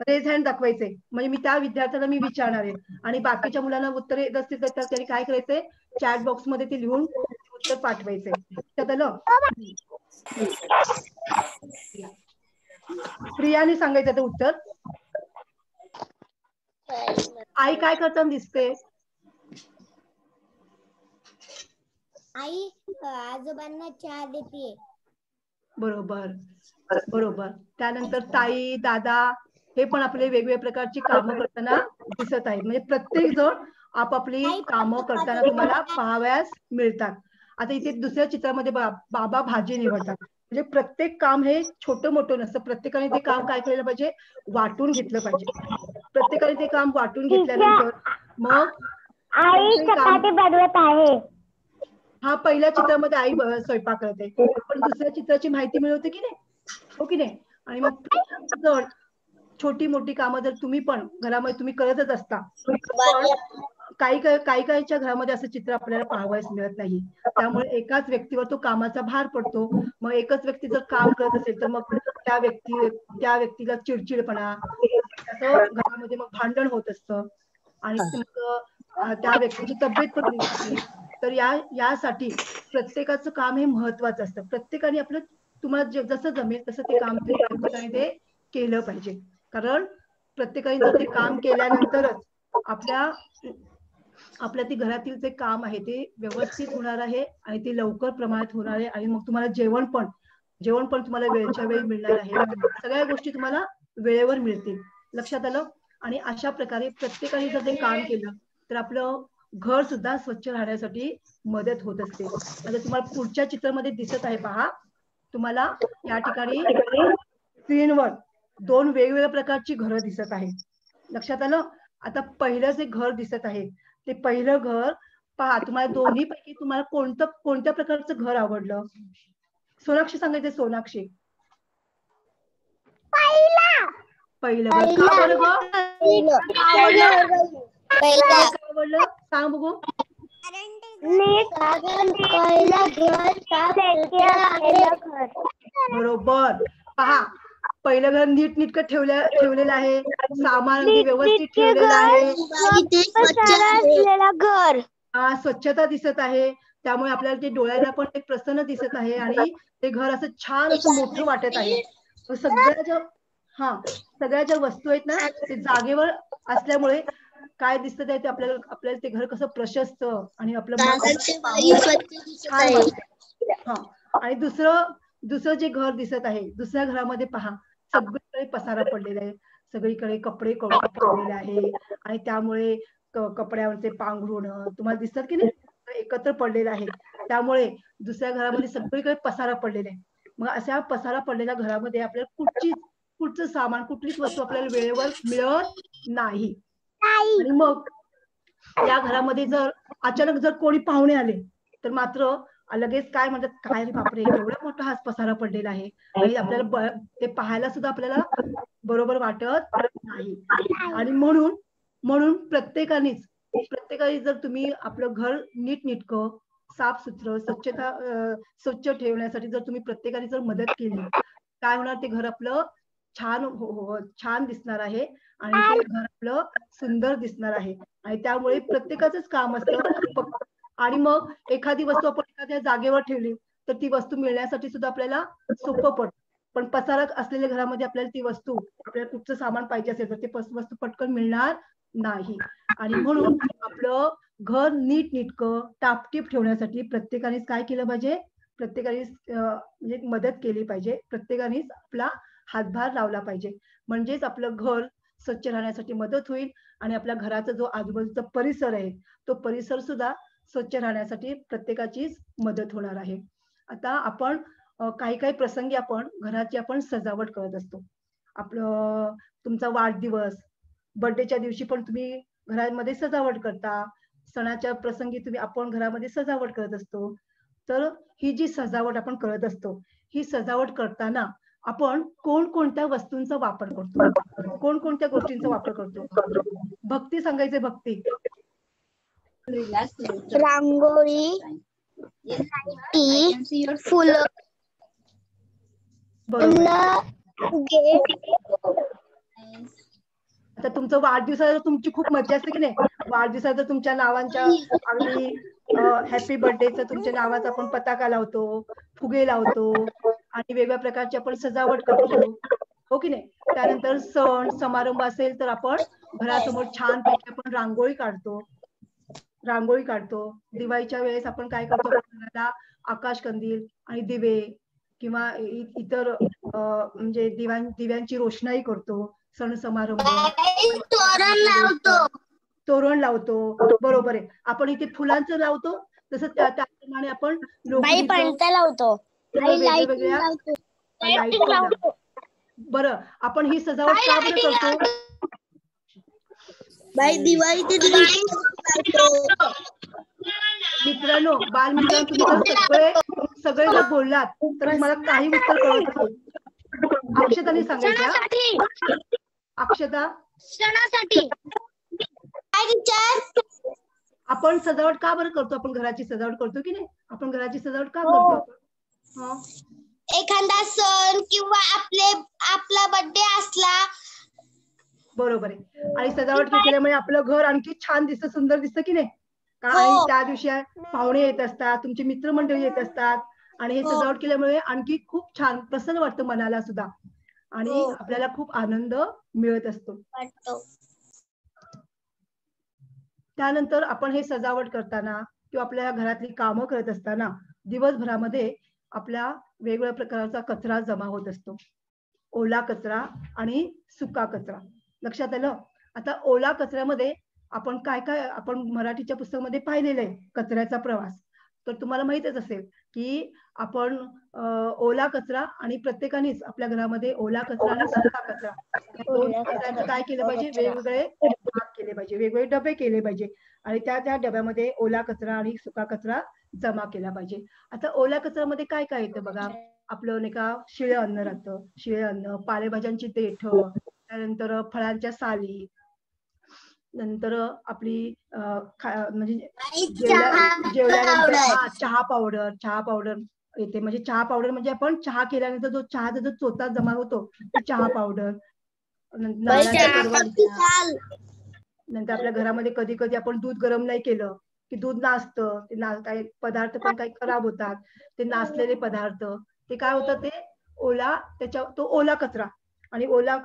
S1: रेज हँड दाखवायचे, म्हणजे मी त्या विद्यार्थ्याला मी विचारणार आहे. आणि बाकीच्या मुलांना उत्तर येत असतील तर त्यांनी काय करायचंय, चॅट बॉक्स मध्ये ते लिहून उत्तर पाठवायचे. त्याला प्रियाने सांगायचं ते उत्तर. आई काय करताना दिसते?
S2: आई आजोबांना चहा देते.
S1: बरोबर बरोबर. त्यानंतर ताई दादा हे पण आपले वेगवेगळ्या प्रकारची कामं करताना दिसत आहेत. म्हणजे प्रत्येक जण आपापली कामं करताना तुम्हाला पाहावयास मिळतात. आता इथे दुसऱ्या चित्रामध्ये बाबा भाजी निवडतात. म्हणजे प्रत्येक काम हे छोटं मोठं नसतं, प्रत्येकाने ते काम काय केलं पाहिजे, वाटून घेतलं पाहिजे. प्रत्येकाने ते काम वाटून घेतल्यानंतर मग
S2: आई चपाती बनवत आहे.
S1: हा पहिल्या चित्रामध्ये आई स्वयंपाक करते, पण दुसऱ्या चित्राची माहिती मिळवते की नाही, हो की नाही? आणि मग जर छोटी मोठी कामं जर तुम्ही पण घरामध्ये तुम्ही करतच असता, पण काहीच्या घरामध्ये असं चित्र आपल्याला पाहावयास मिळत नाही. त्यामुळे एकाच व्यक्तीवर तो कामाचा भार पडतो. मग एकच व्यक्ती जर काम करत असेल तर मग त्या व्यक्तीला चिडचिडपणा, त्याचं घरामध्ये मग भांडण होत असतं आणि मग त्या व्यक्तीची तब्येत पण बिघडते. तर यासाठी प्रत्येकाचं काम हे महत्वाचं असतं. प्रत्येकाने आपलं तुम्हाला जसं जमेल तसं ते काम प्रत्येकाने ते केलं पाहिजे. कारण प्रत्येकाने जर ते काम केल्यानंतरच आपल्या ती घरातील जे काम आहे ते व्यवस्थित होणार आहे आणि ते लवकर प्रमाणात होणार आहे. आणि मग तुम्हाला जेवण पण तुम्हाला वेळच्या वेळी मिळणार आहे. सगळ्या गोष्टी तुम्हाला वेळेवर मिळतील. लक्षात आलं? आणि अशा प्रकारे प्रत्येकाने जर ते काम केलं तर आपलं घर सुद्धा स्वच्छ राहण्यासाठी मदत होत असते. आता तुम्हाला पुढच्या चित्रामध्ये दिसत आहे पहा, तुम्हाला या ठिकाणी स्क्रीनवर 2 वेगवेगळ्या प्रकारची घरं दिसत आहेत. लक्षात आलं? आता पहिलं जे घर दिसत आहे ते पहिलं घर पहा, तुम्हाला दोन्ही पैकी तुम्हाला कोणत्या प्रकारचं घर आवडलं? सोनाक्षी सांगायचे, सोनाक्षी. पहिलं घर का बरं ग? आवडलं सांग बघू. बरोबर. पहा, पहिलं घर नीटनेटकं ठेवलेलं आहे, सामान अगदी व्यवस्थित ठेवलेलं आहे,
S2: घर
S1: स्वच्छता दिसत आहे. त्यामुळे आपल्याला ते डोळ्यांना पण ते प्रसन्न दिसत आहे आणि ते घर असं छान असं मोठं वाटत आहे. सगळ्या ज्या वस्तू आहेत ना ते जागेवर असल्यामुळे काय दिसत आहे ते आपल्याला ते घर कसं प्रशस्त आणि आपलं छान वाटतं. हा, आणि दुसरं जे घर दिसत आहे, दुसऱ्या घरामध्ये पहा, सगळीकडे पसारा पडलेला आहे, सगळीकडे कपडे पडलेले आहे आणि त्यामुळे कपड्यावरचे पांघरुण तुम्हाला दिसतात की नाही, एकत्र पडलेलं आहे. त्यामुळे दुसऱ्या घरामध्ये सगळीकडे पसारा पडलेला आहे. मग अशा पसारा पडलेल्या घरामध्ये आपल्याला कुठचं सामान, कुठलीच वस्तू आपल्याला वेळेवर मिळत नाही. आणि मग या घरामध्ये जर अचानक जर कोणी पाहुणे आले तर मात्र लगेच काय म्हणतात, काय रे बापरे, एवढा मोठा हाच पसारा पडलेला आहे, आणि आपल्याला ते पाहायला सुद्धा आपल्याला बरोबर वाटत नाही. आणि म्हणून प्रत्येकाने जर तुम्ही आपलं घर नीटनेटकं साफसुथरं स्वच्छ ठेवण्यासाठी जर तुम्ही प्रत्येकाने जर मदत केली, काय होणार, ते घर आपलं छान दिसणार आहे आणि ते घर आपलं सुंदर दिसणार आहे. आणि त्यामुळे प्रत्येकाचंच काम असतं. आणि मग एखादी वस्तू आपण एखाद्या जागेवर ठेवली तर ती वस्तू मिळण्यासाठी सुद्धा आपल्याला सोपं पडतं. पण पसारा असलेल्या घरामध्ये आपल्याला ती वस्तू, आपल्याला कुठचं सामान पाहिजे असेल तर ते वस्तू पटकन मिळणार नाही. आणि म्हणून आपलं घर नीटनेटकं टापटीप ठेवण्यासाठी प्रत्येकानेच काय केलं पाहिजे, प्रत्येकाने म्हणजे मदत केली पाहिजे, प्रत्येकानेच आपला हातभार लावला पाहिजे. म्हणजेच आपलं घर स्वच्छ राहण्यासाठी मदत होईल आणि आपल्या घराचा जो आजूबाजूचा परिसर आहे तो परिसर सुद्धा स्वच्छ राहण्यासाठी प्रत्येकाचीच मदत होणार आहे. आता आपण काही प्रसंगी आपण घराची सजावट करत असतो. तुमचा वाढदिवस, बर्थडेच्या दिवशी पण तुम्ही घरामध्ये सजावट करता, सणाच्या प्रसंगी तुम्ही आपण घरामध्ये सजावट करत असतो. तर ही जी सजावट आपण करत असतो, ही सजावट करताना आपण कोणकोणत्या वस्तूंचा वापर करतो, कोणकोणत्या गोष्टींचा वापर करतो? भक्ती सांगायचे, भक्ती.
S2: रांगोळी, लाईटी, फुलं, फुगे.
S1: आता तुमचं वाढदिवसाला तुमची खूप मज्जा असते की नाही? वाढदिवसाचं तुमच्या नावांच्या अगदी हॅपी बर्थडेचं तुमच्या नावाचा आपण पताका लावतो, फुगे लावतो आणि वेगवेगळ्या प्रकारची आपण सजावट करतो, हो की नाही? त्यानंतर सण समारंभ असेल तर आपण घरासमोर छानपैकी आपण रांगोळी काढतो. दिवाळीच्या वेळेस आपण काय करतो? घराला आकाश कंदील आणि दिवे किंवा इतर म्हणजे दिव्यांची रोषणाई करतो. सण समारंभ, तोरण लावतो. बरोबर आहे. आपण इथे फुलांचं लावतो, तसं त्याप्रमाणे आपण
S2: लावतो,
S1: वेगवेगळ्या लाईट लावतो. बरं, आपण ही सजावट का बरं करतो?
S2: दिवाळी
S1: मित्रांनो, बालमित्रांनो, तुम्ही जर सगळे जर बोललात तर तुम्हाला काही उत्तर कळत असेल. अक्षताने सांगायचं. अक्षता,
S2: सणासाठी.
S1: आपण सजावट का बरं करतो? आपण घराची सजावट करतो की नाही? आपण घराची सजावट का करतो?
S2: एखादा सण किंवा आपला बर्थडे असला.
S1: बरोबर आहे. आणि सजावट केल्यामुळे आपलं घर आणखी छान दिसतं, सुंदर दिसतं की नाही? आणि त्या दिवशी पाहुणे येत असतात, तुमचे मित्रमंडळी येत असतात आणि हे सजावट केल्यामुळे आणखी खूप छान प्रसन्न वाटतं मनाला सुद्धा आणि आपल्याला खूप आनंद मिळत असतो. त्यानंतर आपण हे सजावट करताना किंवा आपल्या घरातली कामं करत असताना दिवसभरामध्ये आपल्या वेगवेगळ्या प्रकारचा कचरा जमा होत असतो. ओला कचरा आणि सुका कचरा. लक्षात आलं? आता ओला कचऱ्यामध्ये आपण काय काय आपण मराठीच्या पुस्तकामध्ये पाहिलेलं आहे, कचऱ्याचा प्रवास. तर तुम्हाला माहितच असेल की आपण ओला कचरा आणि प्रत्येकानेच आपल्या घरामध्ये ओला कचरा आणि सुका कचरा दोन कचऱ्याचं काय केलं पाहिजे? वेगवेगळे भाग केले पाहिजे, वेगवेगळे डबे केले पाहिजे आणि त्या डब्यामध्ये ओला कचरा आणि सुका कचरा जमा केला पाहिजे. आता ओल्या कचऱ्यामध्ये काय काय येतं बघा? आपलं नाही का शिळे अन्न राहतं, शिळे अन्न, पालेभाज्यांची देठं, त्यानंतर फळांच्या साली, नंतर आपली म्हणजे जेवल्यानंतर चहा पावडर येते. म्हणजे चहा पावडर म्हणजे आपण चहा केल्यानंतर जो चहाचा जो चोथा जमा होतो ती चहा पावडर. नंतर आपल्या घरामध्ये कधी कधी आपण दूध गरम नाही केलं की दूध नासतं, ते काही पदार्थ पण काही खराब होतात, ते नासलेले पदार्थ ते काय होतं? ते तो ओला कचरा. आणि ओला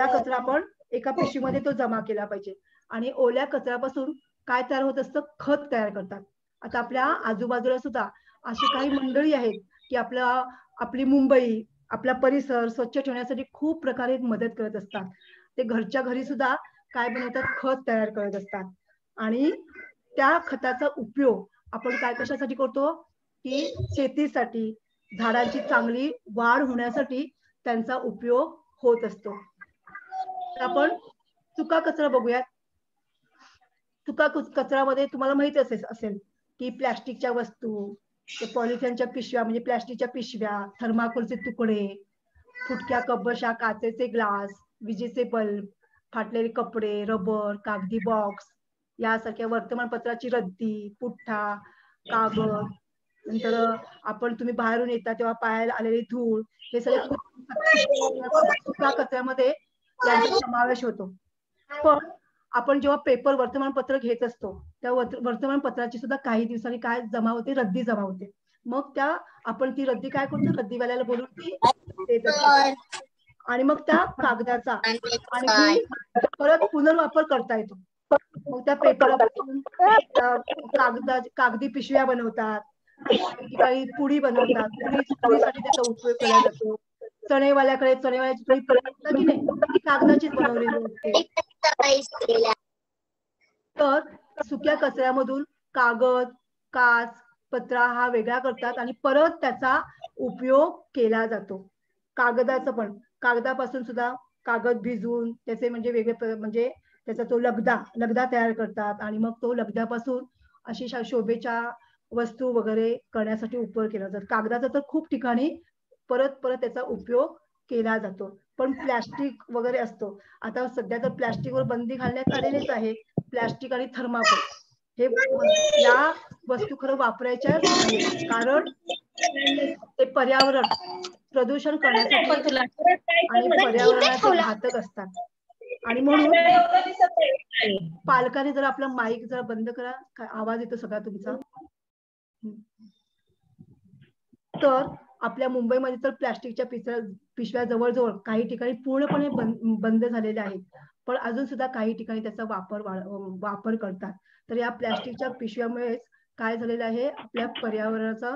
S1: कचरा आपण एका पिशवीमध्ये तो जमा केला पाहिजे. आणि ओल्या कचऱ्यापासून काय तयार होत असतं? खत तयार करतात. आता आपल्या आजूबाजूला सुद्धा अशी काही मंडळी आहेत की आपली मुंबई, आपला परिसर स्वच्छ ठेवण्यासाठी खूप प्रकारे मदत करत असतात. ते घरच्या घरी सुद्धा काय बनवतात? खत तयार करत असतात. आणि त्या खताचा उपयोग आपण काय कशासाठी करतो? की शेतीसाठी, झाडांची चांगली वाढ होण्यासाठी त्यांचा उपयोग होत असतो. आपण सुका कचरा बघूयात. सुका कचऱ्यामध्ये तुम्हाला माहिती असेल की प्लास्टिकच्या वस्तू, पॉलिथिनच्या पिशव्या म्हणजे प्लास्टिकच्या पिशव्या, थर्माकोलचे तुकडे, फुटक्या कपबशा, काचेचे ग्लास, विजेचे बल्ब, फाटलेले कपडे, रबर, कागदी बॉक्स यासारख्या वर्तमानपत्राची रद्दी, पुठ्ठा, कागद, नंतर तुम्ही बाहेरून येता तेव्हा पायाला आलेली धूळ, हे सगळे सुका कचऱ्यामध्ये यांचा समावेश होतो. पण आपण जेव्हा वर्तमानपत्र घेत असतो त्या वर्तमानपत्राची सुद्धा काही दिवसांनी काय जमा होते? रद्दी जमा होते. मग आपण ती रद्दी काय करतो? रद्दीवाल्याला बोलून ती देत असतो आणि मग त्या कागदाचा आणखी परत पुनर्वापर करता येतो. मग त्या पेपरापासून कागदी पिशव्या बनवतात, काही पुडी बनवतात, पुडीसाठी त्याचा उपयोग केला जातो. चणेवाल्याची पुडी बनवतात की नाही, ती कागदाचीच बनवलेली असते. तर सुक्या कचऱ्यामधून कागद, काच, पत्रा हा वेगळा करतात आणि परत त्याचा उपयोग केला जातो. कागदाचं पण, कागदापासून सुद्धा कागद भिजवून त्याचे म्हणजे वेगळे म्हणजे त्याचा तो लगदा तयार करतात आणि मग तो लगद्यापासून अशी शोभेच्या वस्तू वगैरे करण्यासाठी उपयोग केला जातो. कागदाचा तर खूप ठिकाणी परत परत त्याचा उपयोग केला जातो. पण प्लॅस्टिक वगैरे असतो. आता सध्या तर प्लॅस्टिकवर बंदी घालण्यात आलेलीच आहे. प्लॅस्टिक आणि थर्माकोल हे या वस्तू खरं वापरायच्याच नाहीत, कारण ते पर्यावरण प्रदूषण करण्यासाठी आणि पर्यावरणाचे घातक असतात. आणि म्हणून पालकांनी जर आपला माईक जरा बंद करा, आवाज येतो सगळा तुमचा. तर आपल्या मुंबईमध्ये तर प्लॅस्टिकच्या पिशव्या जवळजवळ काही ठिकाणी पूर्णपणे बंद झालेल्या आहेत, पण अजून सुद्धा काही ठिकाणी त्याचा वापर करतात. तर या प्लॅस्टिकच्या पिशव्यामुळे काय झालेलं आहे, आपल्या पर्यावरणाचा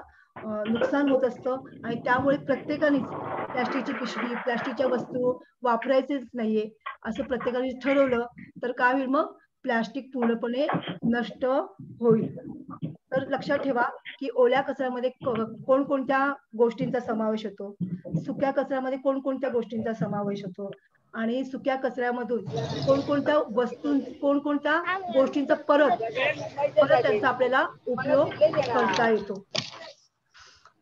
S1: नुकसान होत असतं आणि त्यामुळे प्रत्येकाने प्लॅस्टिकची पिशवी प्लॅस्टिकच्या वस्तू वापरायचेच नाहीये असं प्रत्येकाने ठरवलं तर काय होईल, मग प्लॅस्टिक पूर्णपणे नष्ट होईल. तर लक्षात ठेवा की ओल्या कचऱ्यामध्ये कोणकोणत्या गोष्टींचा समावेश होतो, सुक्या कचऱ्यामध्ये कोणकोणत्या गोष्टींचा समावेश होतो आणि सुक्या कचऱ्यामधून कोणकोणत्या गोष्टींचा परत त्यांचा आपल्याला उपयोग करता येतो.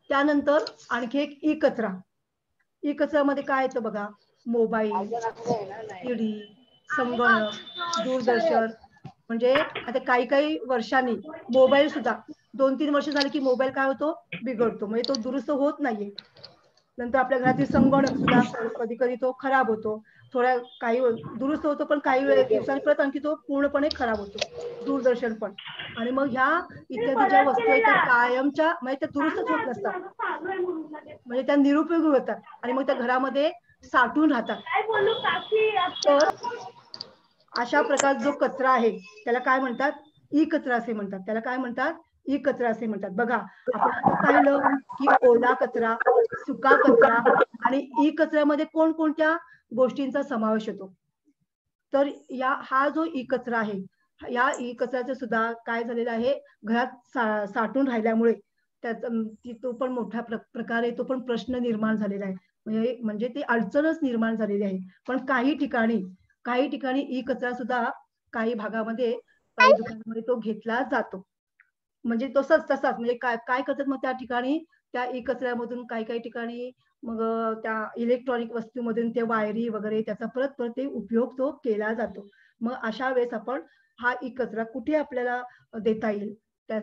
S1: त्यानंतर आणखी एक ई कचऱ्यामध्ये काय येतं बघा, मोबाईल, सीडी, संगणक, दूरदर्शन. म्हणजे आता काही वर्षांनी मोबाईल सुद्धा 2-3 वर्ष झाली की मोबाईल काय होतो, बिघडतो, म्हणजे तो दुरुस्त होत नाहीये. नंतर आपल्या घरातील संगणक सुद्धा कधी कधी तो खराब होतो, थोड्या काही दुरुस्त होतो पण काही दिवसांनी परत आणखी तो पूर्णपणे खराब होतो, दूरदर्शन पण. आणि मग ह्या इत्यादी ज्या वस्तू आहेत त्या कायमच्या म्हणजे त्या दुरुस्तच होत नसतात, म्हणजे त्या निरुपयोगी होतात आणि मग त्या घरामध्ये साठून राहतात. तर अशा प्रकार जो कचरा आहे त्याला काय म्हणतात, ई कचरा असे म्हणतात. त्याला काय म्हणतात, ई कचरा असे म्हणतात. बघा आपण आता पाहिलं की ओला कचरा, सुका कचरा आणि ई कचऱ्यामध्ये कोणकोणत्या गोष्टींचा समावेश होतो. तर हा जो ई कचरा आहे, या ई कचऱ्याचं सुद्धा काय झालेलं आहे, घरात साठून राहिल्यामुळे तो पण मोठ्या प्रकारे तो पण प्रश्न निर्माण झालेला आहे, म्हणजे ती अडचणच निर्माण झालेली आहे. पण काही ठिकाणी ई कचरा सुद्धा काही भागामध्ये काही दुकानामध्ये तो घेतला जातो, म्हणजे तसाच म्हणजे काय करतात मग त्या ठिकाणी त्या ई कचऱ्यामधून काही ठिकाणी मग त्या इलेक्ट्रॉनिक वस्तूमधून ते वायरी वगैरे त्याचा परत ते उपयोग तो केला जातो. मग अशा वेळेस आपण हा ई कचरा कुठे आपल्याला देता येईल,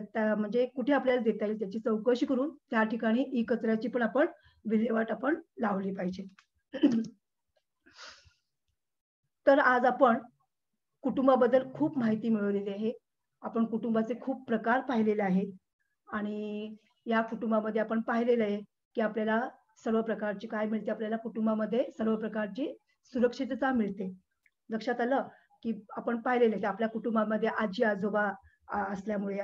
S1: म्हणजे कुठे आपल्याला देता येईल त्याची चौकशी करून त्या ठिकाणी ई कचऱ्याची पण आपण विल्हेवाट आपण लावली पाहिजे. तर आज आपण कुटुंबाबद्दल खूप माहिती मिळवलेली आहे. आपण कुटुंबाचे खूप प्रकार पाहिलेले आहेत आणि या कुटुंबामध्ये आपण पाहिलेलं आहे की आपल्याला सर्व प्रकारची काय मिळते, आपल्याला कुटुंबामध्ये सर्व प्रकारची सुरक्षितता मिळते. लक्षात आलं की आपण पाहिलेलं आहे की आपल्या कुटुंबामध्ये आजी आजोबा असल्यामुळे,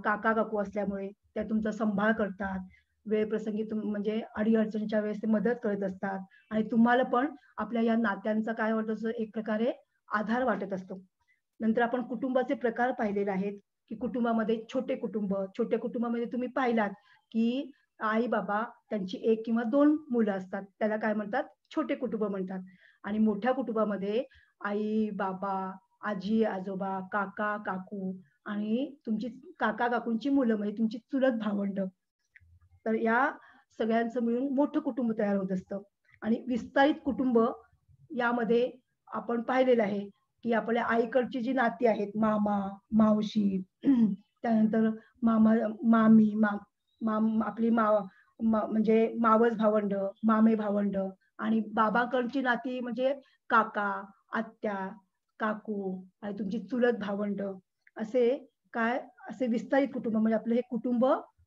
S1: काका काकू असल्यामुळे त्या तुमचा सांभाळ करतात, वेळप्रसंगी म्हणजे अडीअडचणीच्या वेळेस ते मदत करत असतात आणि तुम्हाला पण आपल्या या नात्यांचा काय वाटतं, एक प्रकारे आधार वाटत असतो. नंतर आपण कुटुंबाचे प्रकार पाहिलेले आहेत की कुटुंबामध्ये छोट्या कुटुंबामध्ये तुम्ही पाहिलात की आई बाबा त्यांची 1 किंवा 2 मुलं असतात, त्याला काय म्हणतात, छोटे कुटुंब म्हणतात. आणि मोठ्या कुटुंबामध्ये आई बाबा, आजी आजोबा, काका काकू आणि तुमची काका काकूंची मुलं म्हणजे तुमची चुलत भावंड, तर या सगळ्यांचं मिळून मोठं कुटुंब तयार होत असतं. आणि विस्तारित कुटुंब यामध्ये आपण पाहिलेलं आहे की आपल्या आईकडची जी नाती आहेत, मामा मावशी, त्यानंतर मामा मामी आपली म्हणजे मावस भावंड, मामे भावंड आणि बाबाकडची नाती म्हणजे काका आत्या काकू आणि तुमची चुलत भावंड, असे विस्तारित कुटुंब. म्हणजे आपलं हे कुटुंब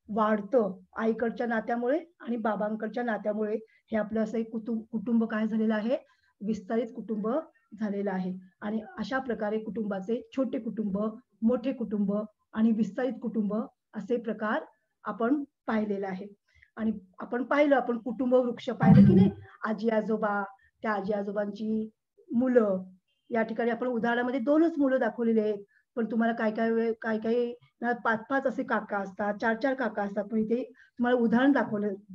S1: वाढतं आईकडच्या नात्यामुळे आणि बाबांकडच्या नात्यामुळे. हे आपलं असं एक कुटुंब काय झालेलं आहे, विस्तारित कुटुंब झालेलं आहे. आणि अशा प्रकारे कुटुंबाचे छोटे कुटुंब, मोठे कुटुंब आणि विस्तारित कुटुंब असे प्रकार आपण पाहिलेला आहे. आणि आपण कुटुंब वृक्ष पाहिलं की नाही, आजी आजोबा, त्या आजी आजोबांची मुलं. या ठिकाणी आपण उदाहरणामध्ये 2च मुलं दाखवलेली आहेत, पण तुम्हाला काही 5-5 असे काका असतात, 4-4 काका असतात. पण इथे तुम्हाला उदाहरण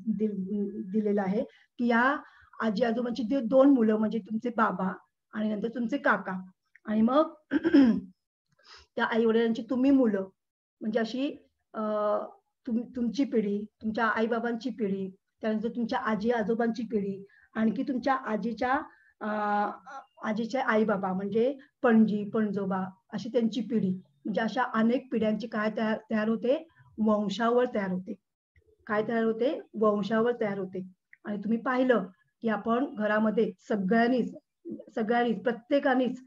S1: दिलेलं आहे की या आजी आजोबांची दोन मुलं म्हणजे तुमचे बाबा आणि नंतर तुमचे काका आणि मग त्या आई वडिलांची तुम्ही मुलं म्हणजे अशी तुमची पिढी, तुमच्या आई बाबांची पिढी, त्यानंतर तुमच्या आजी आजोबांची पिढी, आणखी तुमच्या आजीच्या आई बाबा म्हणजे पणजी पणजोबा अशी त्यांची पिढी म्हणजे अशा अनेक पिढ्यांची काय तयार होते, वंशावळ तयार होते. काय तयार होते, वंशावळ तयार होते. आणि तुम्ही पाहिलं की आपण घरामध्ये सगळ्यांनीच प्रत्येकानेच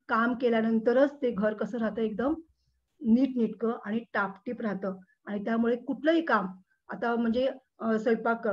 S1: काम केल्यानंतरच ते घर कसं राहतं, एकदम नीटनेटकं आणि टापटीप राहतं. आणि त्यामुळे कुठलंही काम आता म्हणजे स्वयंपाक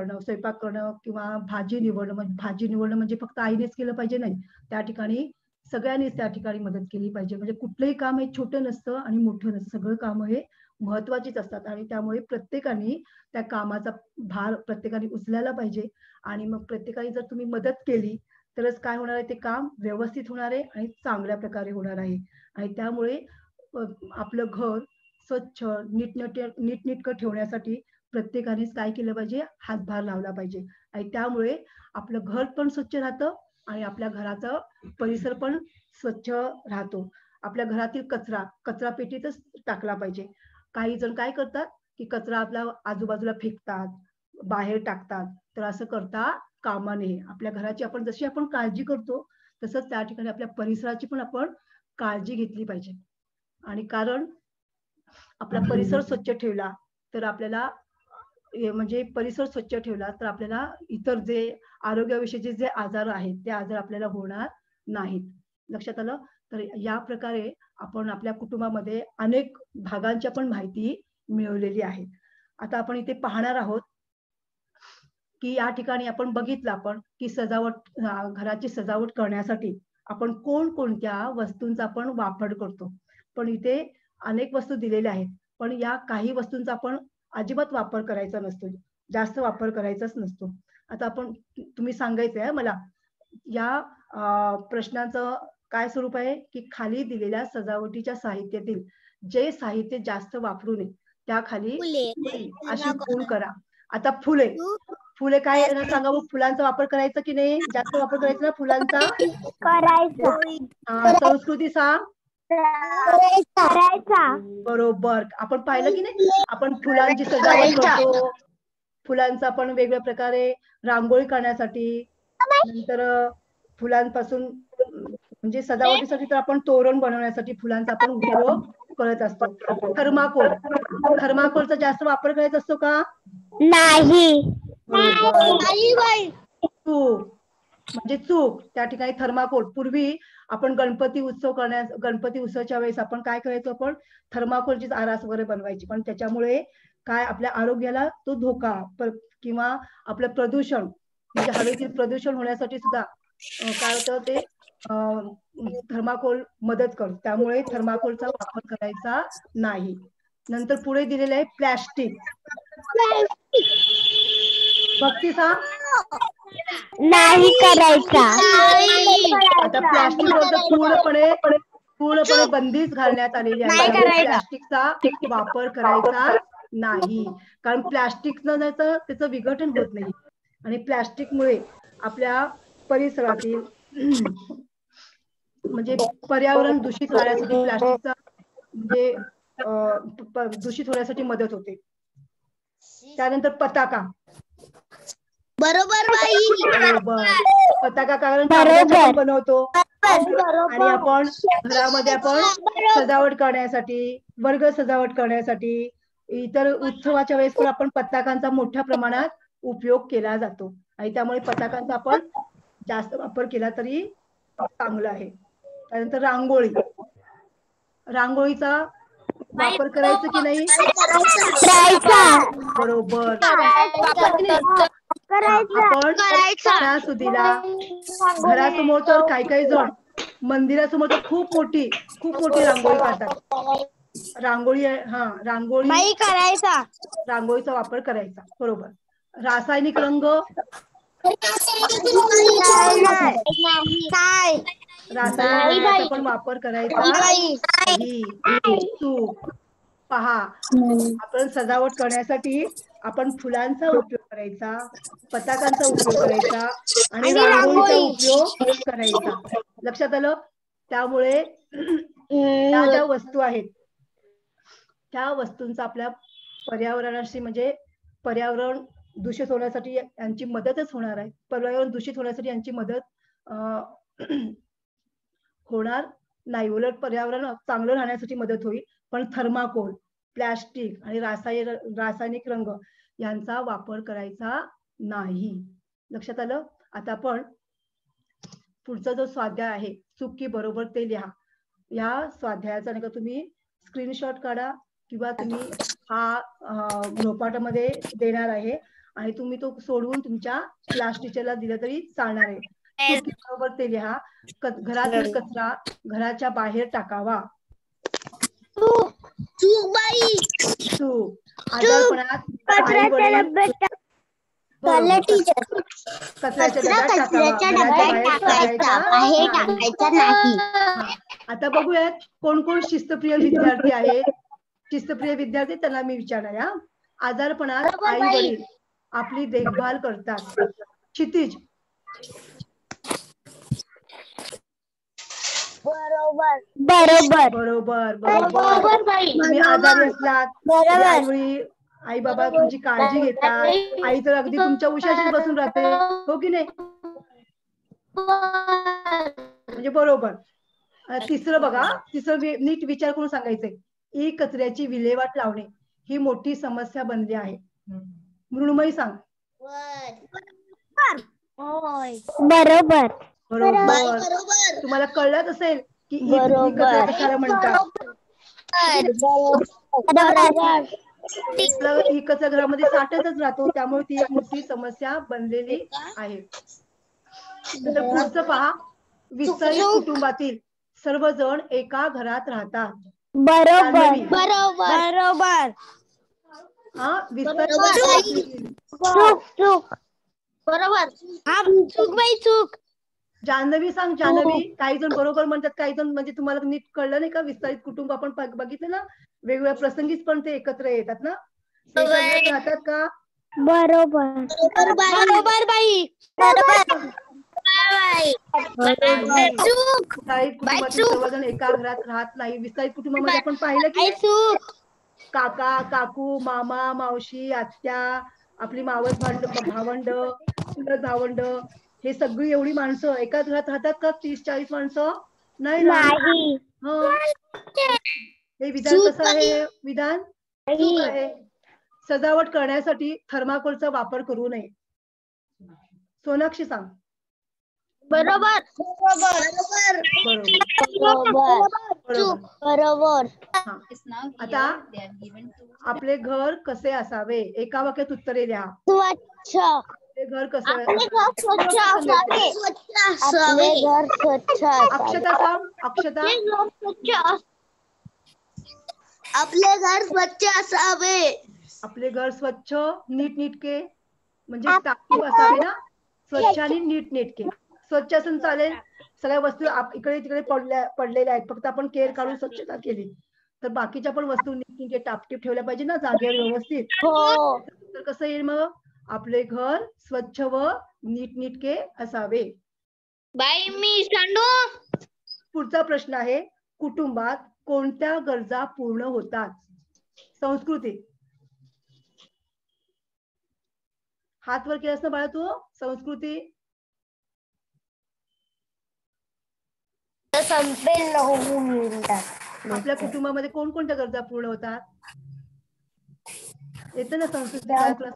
S1: करणं किंवा भाजी निवडणं म्हणजे फक्त आईनेच केलं पाहिजे नाही. त्या ठिकाणी सगळ्यांनीच त्या ठिकाणी मदत केली पाहिजे. म्हणजे कुठलंही काम हे छोटं नसतं आणि मोठं नसतं. सगळं काम हे महत्वाचीच असतात आणि त्यामुळे प्रत्येकाने त्या कामाचा भार प्रत्येकाने उचलायला पाहिजे. आणि मग प्रत्येकाने जर तुम्ही मदत केली तरच काय होणार आहे, ते काम व्यवस्थित होणार आहे आणि चांगल्या प्रकारे होणार आहे. आणि त्यामुळे आपलं घर स्वच्छ नीटनेटकं ठेवण्यासाठी प्रत्येकानेच काय केलं पाहिजे, हातभार लावला पाहिजे. आणि त्यामुळे आपलं घर पण स्वच्छ राहतं आणि आपल्या घराचा परिसर पण स्वच्छ राहतो. आपल्या घरातील कचरा पेटीतच टाकला पाहिजे. काही जण काय करतात की कचरा आपल्या आजूबाजूला फेकतात, बाहेर टाकतात. तर असं करता कामा नये. आपल्या घराची आपण जशी काळजी करतो तसंच त्या ठिकाणी आपल्या परिसराची पण आपण काळजी घेतली पाहिजे. आणि कारण आपला परिसर स्वच्छ ठेवला तर आपल्याला म्हणजे परिसर स्वच्छ ठेवला तर आपल्याला इतर जे आरोग्याविषयीचे जे आजार आहेत ते आजार आपल्याला होणार नाहीत. लक्षात आलं? तर या प्रकारे आपण आपल्या कुटुंबामध्ये अनेक भागांची पण माहिती मिळवलेली आहे. आता आपण इथे पाहणार आहोत की या ठिकाणी आपण बघितलं की घराची सजावट करण्यासाठी आपण कोणकोणत्या वस्तूंचा आपण वापर करतो. पण इथे अनेक वस्तू दिलेल्या आहेत. पण या काही वस्तूंचा आपण अजिबात वापर करायचा नसतो. जास्त वापर करायचाच नसतो. आता तुम्ही सांगायचं आहे मला या प्रश्नाचं काय स्वरूप आहे की खाली दिलेल्या सजावटीच्या साहित्यातील जे साहित्य जास्त वापरू नये त्या खाली अशी खूण करा. आता फुले काय सांगा, फुलांचा वापर करायचा की नाही, जास्त वापर करायचा ना फुलांचा
S2: करायचा.
S1: संस्कृती सांग.
S2: करायचा.
S1: बरोबर. आपण पाहिलं की नाही, आपण फुलांची सजावट करतो. फुलांचा आपण वेगवेगळ्या प्रकारे रांगोळी काढण्यासाठी, नंतर फुलांपासून म्हणजे सजावटीसाठी तर आपण तोरण बनवण्यासाठी फुलांचा आपण उपयोग करत असतो. थर्माकोलचा जास्त वापर करायचा असतो का?
S2: नाही.
S1: चूक. त्या ठिकाणी थर्माकोल पूर्वी आपण गणपती उत्सवाच्या वेळेस आपण काय करायचो, आपण थर्माकोलचीच आरास वगैरे बनवायची. पण त्याच्यामुळे काय आपल्या आरोग्याला तो धोका किंवा आपलं प्रदूषण म्हणजे हवेतील प्रदूषण होण्यासाठी सुद्धा काय होतं, ते थर्माकोल मदत करतो. त्यामुळे थर्माकोलचा वापर करायचा नाही. नंतर पुढे दिलेलं आहे प्लॅस्टिक. भक्ती सांग.
S2: नाही करायचा.
S1: आता प्लॅस्टिकवर तर पूर्णपणे बंदीच घालण्यात आलेली आहे. त्यामुळे प्लॅस्टिकचा वापर करायचा नाही. कारण प्लॅस्टिकनं त्याचं विघटन होत नाही आणि प्लॅस्टिकमुळे आपल्या परिसरातील म्हणजे पर्यावरण दूषित होण्यासाठी प्लॅस्टिकचा म्हणजे दूषित होण्यासाठी मदत होते. त्यानंतर पताका.
S2: बरोबर बाई.
S1: बरोबर. पताका कारण कागदाचा आपण बनवतो आणि आपण घरामध्ये आपण सजावट करण्यासाठी, वर्ग सजावट करण्यासाठी, इतर उत्सवाच्या वेळेस पण आपण पताकांचा मोठ्या प्रमाणात उपयोग केला जातो आणि त्यामुळे पताकांचा आपण जास्त वापर केला तरी चांगलं आहे. त्यानंतर रांगोळीचा वापर करायचा की नाही? बरोबर. आपण सणासुदीला घरासमोर तर काही जण मंदिरासमोर तर खूप मोठी रांगोळी काढतात. रांगोळी
S2: करायचा.
S1: रांगोळीचा वापर करायचा. बरोबर. रासायनिक रंग. रासायनिक रंगाचा पण वापर करायचा नाही. चूक. पहा, आपण सजावट करण्यासाठी आपण फुलांचा उपयोग करायचा, पताकांचा उपयोग करायचा आणि रांगोळीचा उपयोग करायचा. लक्षात आलं? त्यामुळे त्या ज्या वस्तू आहेत त्या वस्तूंचा आपल्या पर्यावरणाशी म्हणजे पर्यावरण दूषित होण्यासाठी यांची मदतच होणार आहे. पर्यावरण दूषित होण्यासाठी यांची मदत होणार नाही. उलट पर्यावरण चांगलं राहण्यासाठी मदत होईल. पण थर्माकोल, प्लास्टिक आणि रासायनिक रंग यांचा वापर करायचा नाही. लक्षात आलं? आता आपण पुढचा जो स्वाध्याय आहे चूक की बरोबर ते लिहा. या स्वाध्यायाचा नाही का तुम्ही स्क्रीनशॉट काढा किंवा तुम्ही हा गृहपाठामध्ये देणार आहे आणि तुम्ही तो सोडवून तुमच्या क्लास टीचरला दिला तरी चालणार आहे. चूक की बरोबर ते लिहा. घरातील कचरा घराच्या बाहेर टाकावा.
S2: चूक बाई.
S1: चूक. आजारपणात आई वडील कचऱ्याच्या डब्यात टाकायचा नाही. आता बघूयात कोण कोण शिस्तप्रिय विद्यार्थी आहेत. शिस्तप्रिय विद्यार्थी त्यांना मी विचारणार आहे. आजारपणात आई वडील आपली देखभाल करतात. क्षितिज.
S2: बरोबर बरोबर
S1: बरोबर बरोबर. तुम्ही आजारी असलात आई आई बाबा तुमची काळजी घेतात. आई तर अगदी तुमच्या उशाशीच बसून राहते, हो की नाही? म्हणजे बरोबर. तिसरं बघा, तिसरं नीट विचार करून सांगायचंय. ई कचऱ्याची विल्हेवाट लावणे ही मोठी समस्या बनली आहे. मृण्मयी सांग.
S2: बरोबर
S1: बरोबर. तुम्हाला कळलंच असेल की ई कचरा कशाला म्हणतात. ई कचरा घरामध्ये साठतच राहतो, त्यामुळे ती एक मोठी समस्या बनलेली आहे. नंतर पुढचं पहा. विस्तारित कुटुंबातील सर्वजण एका घरात राहतात.
S2: बरोबर बरोबर.
S1: हा, विस्तारित.
S2: चूक बरोबर. चूक बाई चूक.
S1: जान्हवी सांग. जान्हवी. काही जण बरोबर म्हणतात, काही जण म्हणजे तुम्हाला नीट कळलं नाही का? विस्तारित कुटुंब आपण बघितलं ना, वेगवेगळ्या प्रसंगीच पण ते एकत्र येतात ना, राहतात का?
S2: बरोबर बरोबर बाई. बरोबर.
S1: विस्तारित कुटुंबातील सर्वजण एका घरात राहत नाही. विस्तारित कुटुंबामध्ये आपण पाहिलं की काका काकू, मामा मावशी, आत्या, आपली मावस भावंड, चुलत भावंड, हे सगळी एवढी माणसं एकाच घरात राहतात का? 30-40 माणसं नाही राहत. हे विधान कसं आहे? विधान चूक आहे. सजावट करण्यासाठी थर्माकोलचा वापर करू नये. सोनाक्षी सांग.
S2: बरोबर बरोबर.
S1: आता आपले घर कसे असावे एका वाक्यात उत्तरे द्या.
S2: स्वच्छ.
S1: आपले घर कसे
S2: स्वच्छ असावे. आपले घर स्वच्छ.
S1: अक्षता सांग. अक्षता.
S2: आपले घर स्वच्छ असावे.
S1: आपले घर स्वच्छ नीटनेटके म्हणजे टापटीप असावे ना. स्वच्छ आणि नीटनेटके. स्वच्छ असून चालेल, सगळ्या वस्तू इकडे तिकडे पडलेल्या आहेत, फक्त आपण केअर काढून स्वच्छता केली तर बाकीच्या पण वस्तू नीटनेटके टापटीप ठेवल्या पाहिजे ना, जागेवर व्यवस्थित. तर कसं येईल मग? आपले घर स्वच्छ व नीटनेटके असावे.
S2: बाई मी सांडू.
S1: पुढचा प्रश्न आहे. कुटुंबात कोणत्या गरजा पूर्ण होतात? संस्कृती. हात वर केलास ना बाळा तू. संस्कृती.
S2: संपेल 9 मिनिटात.
S1: आपल्या कुटुंबामध्ये कोणकोणत्या गरजा पूर्ण होतात? येतं ना संस्कृती काय तुला?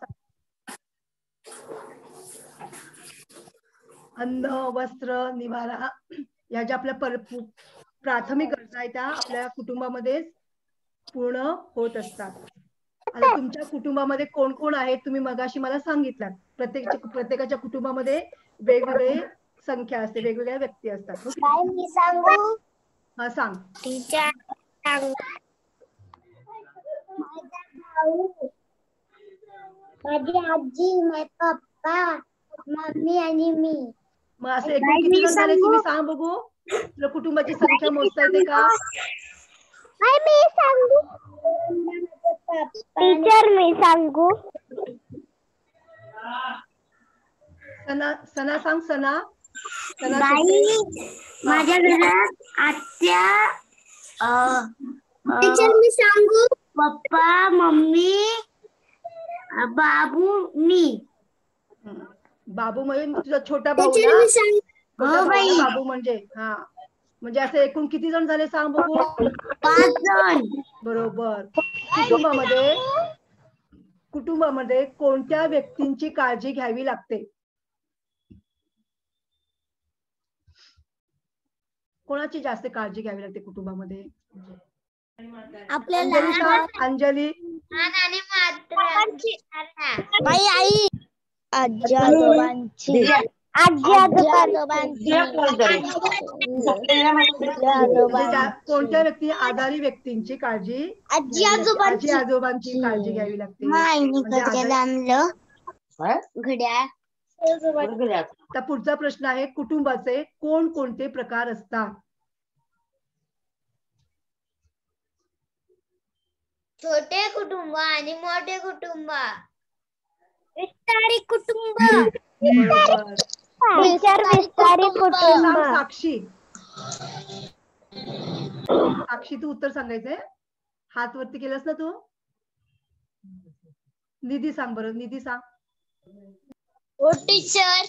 S1: अन्न, वस्त्र, निवारा या ज्या आपल्या प्राथमिक गरजा आहेत त्या आपल्या कुटुंबामध्ये पूर्ण होत असतात. आता तुमच्या कुटुंबामध्ये कोण कोण आहेत तुम्ही मगाशी मला सांगितलं. प्रत्येकाच्या कुटुंबामध्ये वेगवेगळे संख्या असते, वेगवेगळ्या व्यक्ती असतात.
S2: मी सांगू.
S1: हा सांग.
S2: माझी आजी, माझे पप्पा, मम्मी आणि मी.
S1: मग असे एकूण किती जण झाले तुम्ही सांग बघू. तुला कुटुंबाची संख्या मोजता येते का?
S2: मी सांगू. टीचर मी सांगू.
S1: सना सना सांग सना. सना
S2: बाई माझ्या घरात आत्या टीचर मी सांगू. पप्पा मम्मी बाबू मी.
S1: बाबू म्हणजे तुझा छोटा भाऊ
S2: टीचर
S1: ना.
S2: मी सांगू.
S1: छोटा
S2: हो
S1: भाऊ
S2: बाई.
S1: ना बाबू म्हणजे. हा म्हणजे असे एकूण किती जण झाले सांग बघू.
S2: 5 जण.
S1: बरोबर. कुटुंबामध्ये कोणत्या व्यक्तींची काळजी घ्यावी लागते. कोणाची जास्त काळजी घ्यावी लागते कुटुंबामध्ये.
S2: आपल्याला
S1: अंजली सांग अंजली.
S2: बाई आई आजी आजोबांची. आजी आजोबांची.
S1: म्हणजे कोणत्या व्यक्ती आजारी व्यक्तींची काळजी
S2: आजी
S1: आजी
S2: आजोबांची.
S1: आजोबांची काळजी घ्यावी लागते.
S2: घड्याळ.
S1: तर पुढचा प्रश्न आहे कुटुंबाचे कोणकोणते प्रकार असतात.
S2: छोटे कुटुंब आणि मोठे कुटुंब. विस्तारित कुटुंब.
S1: बरोबर.
S2: विस्तारित कुटुंब.
S1: सांग साक्षी. साक्षी तू उत्तर सांगायचंय. हात वरती केलास ना तू. निधी सांग बरं. निधी सांग.
S2: हो टीचर.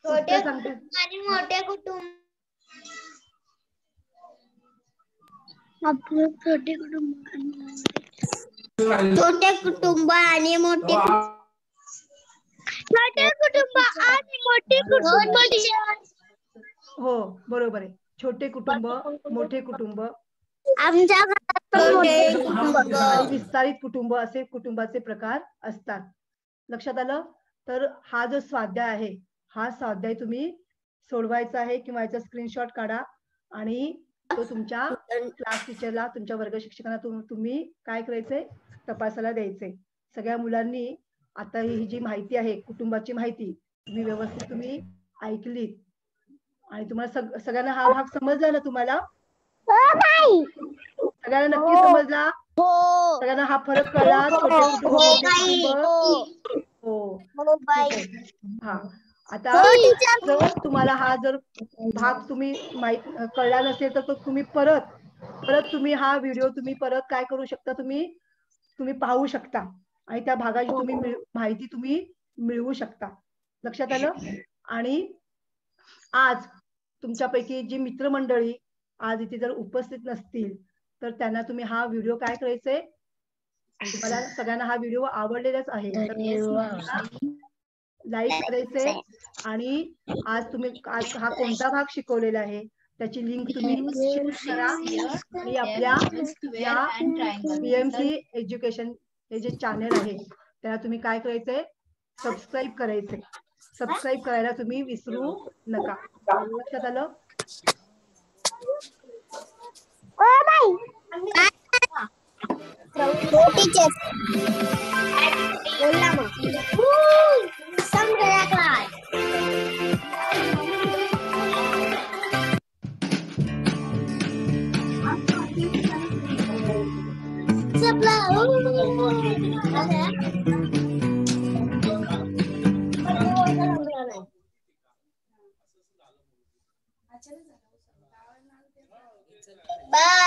S2: छोटे
S1: सांगते
S2: आणि मोठे कुटुंब. आपलं छोटे कुटुंब आणि मोठे
S1: हो बरोबर आहे. छोटे कुटुंब मोठे कुटुंब
S2: आमच्या घरात
S1: आणि विस्तारित कुटुंब असे कुटुंबाचे प्रकार असतात. लक्षात आलं. तर हा जो स्वाध्याय आहे हा स्वाध्याय तुम्ही सोडवायचा आहे किंवा याचा स्क्रीनशॉट काढा आणि तो तुमच्या क्लास टीचरला तुमच्या वर्ग शिक्षकांना तुम्ही काय करायचंय तपासायला द्यायचंय. सगळ्या मुलांनी आता ही जी माहिती आहे कुटुंबाची माहिती तुम्ही व्यवस्थित तुम्ही ऐकलीत आणि तुम्हाला सगळ्यांना हा भाग समजला ना. तुम्हाला सगळ्यांना नक्की समजला. सगळ्यांना हा फरक कळला. छोटे कुटुंब मोठे कुटुंब. हो ठीक आहे. हा आता जर तुम्हाला हा जर भाग तुम्ही माहित कळला नसेल तर तो तुम्ही परत तुम्ही हा व्हिडिओ तुम्ही परत काय करू शकता. तुम्ही पाहू शकता आणि त्या भागाची तुम्ही माहिती तुम्ही मिळवू शकता. लक्षात आलं. आणि आज तुमच्यापैकी जी मित्रमंडळी आज इथे जर उपस्थित नसतील तर त्यांना तुम्ही हा व्हिडिओ काय करायचंय. तुम्हाला सगळ्यांना हा व्हिडिओ आवडलेलाच आहे तर लाईक करायचे आणि आज हा कोणता भाग शिकवलेला आहे त्याची लिंक तुम्ही शेअर करा आणि आपल्या या PMC एज्युकेशन हे जे चॅनल आहे त्याला तुम्ही काय करायचंय सबस्क्राईब करायचंय. सबस्क्राईब करायला तुम्ही विसरू नका. लक्षात आलं.
S2: टीचर बोल ना मग. समजा क्लास. Bye.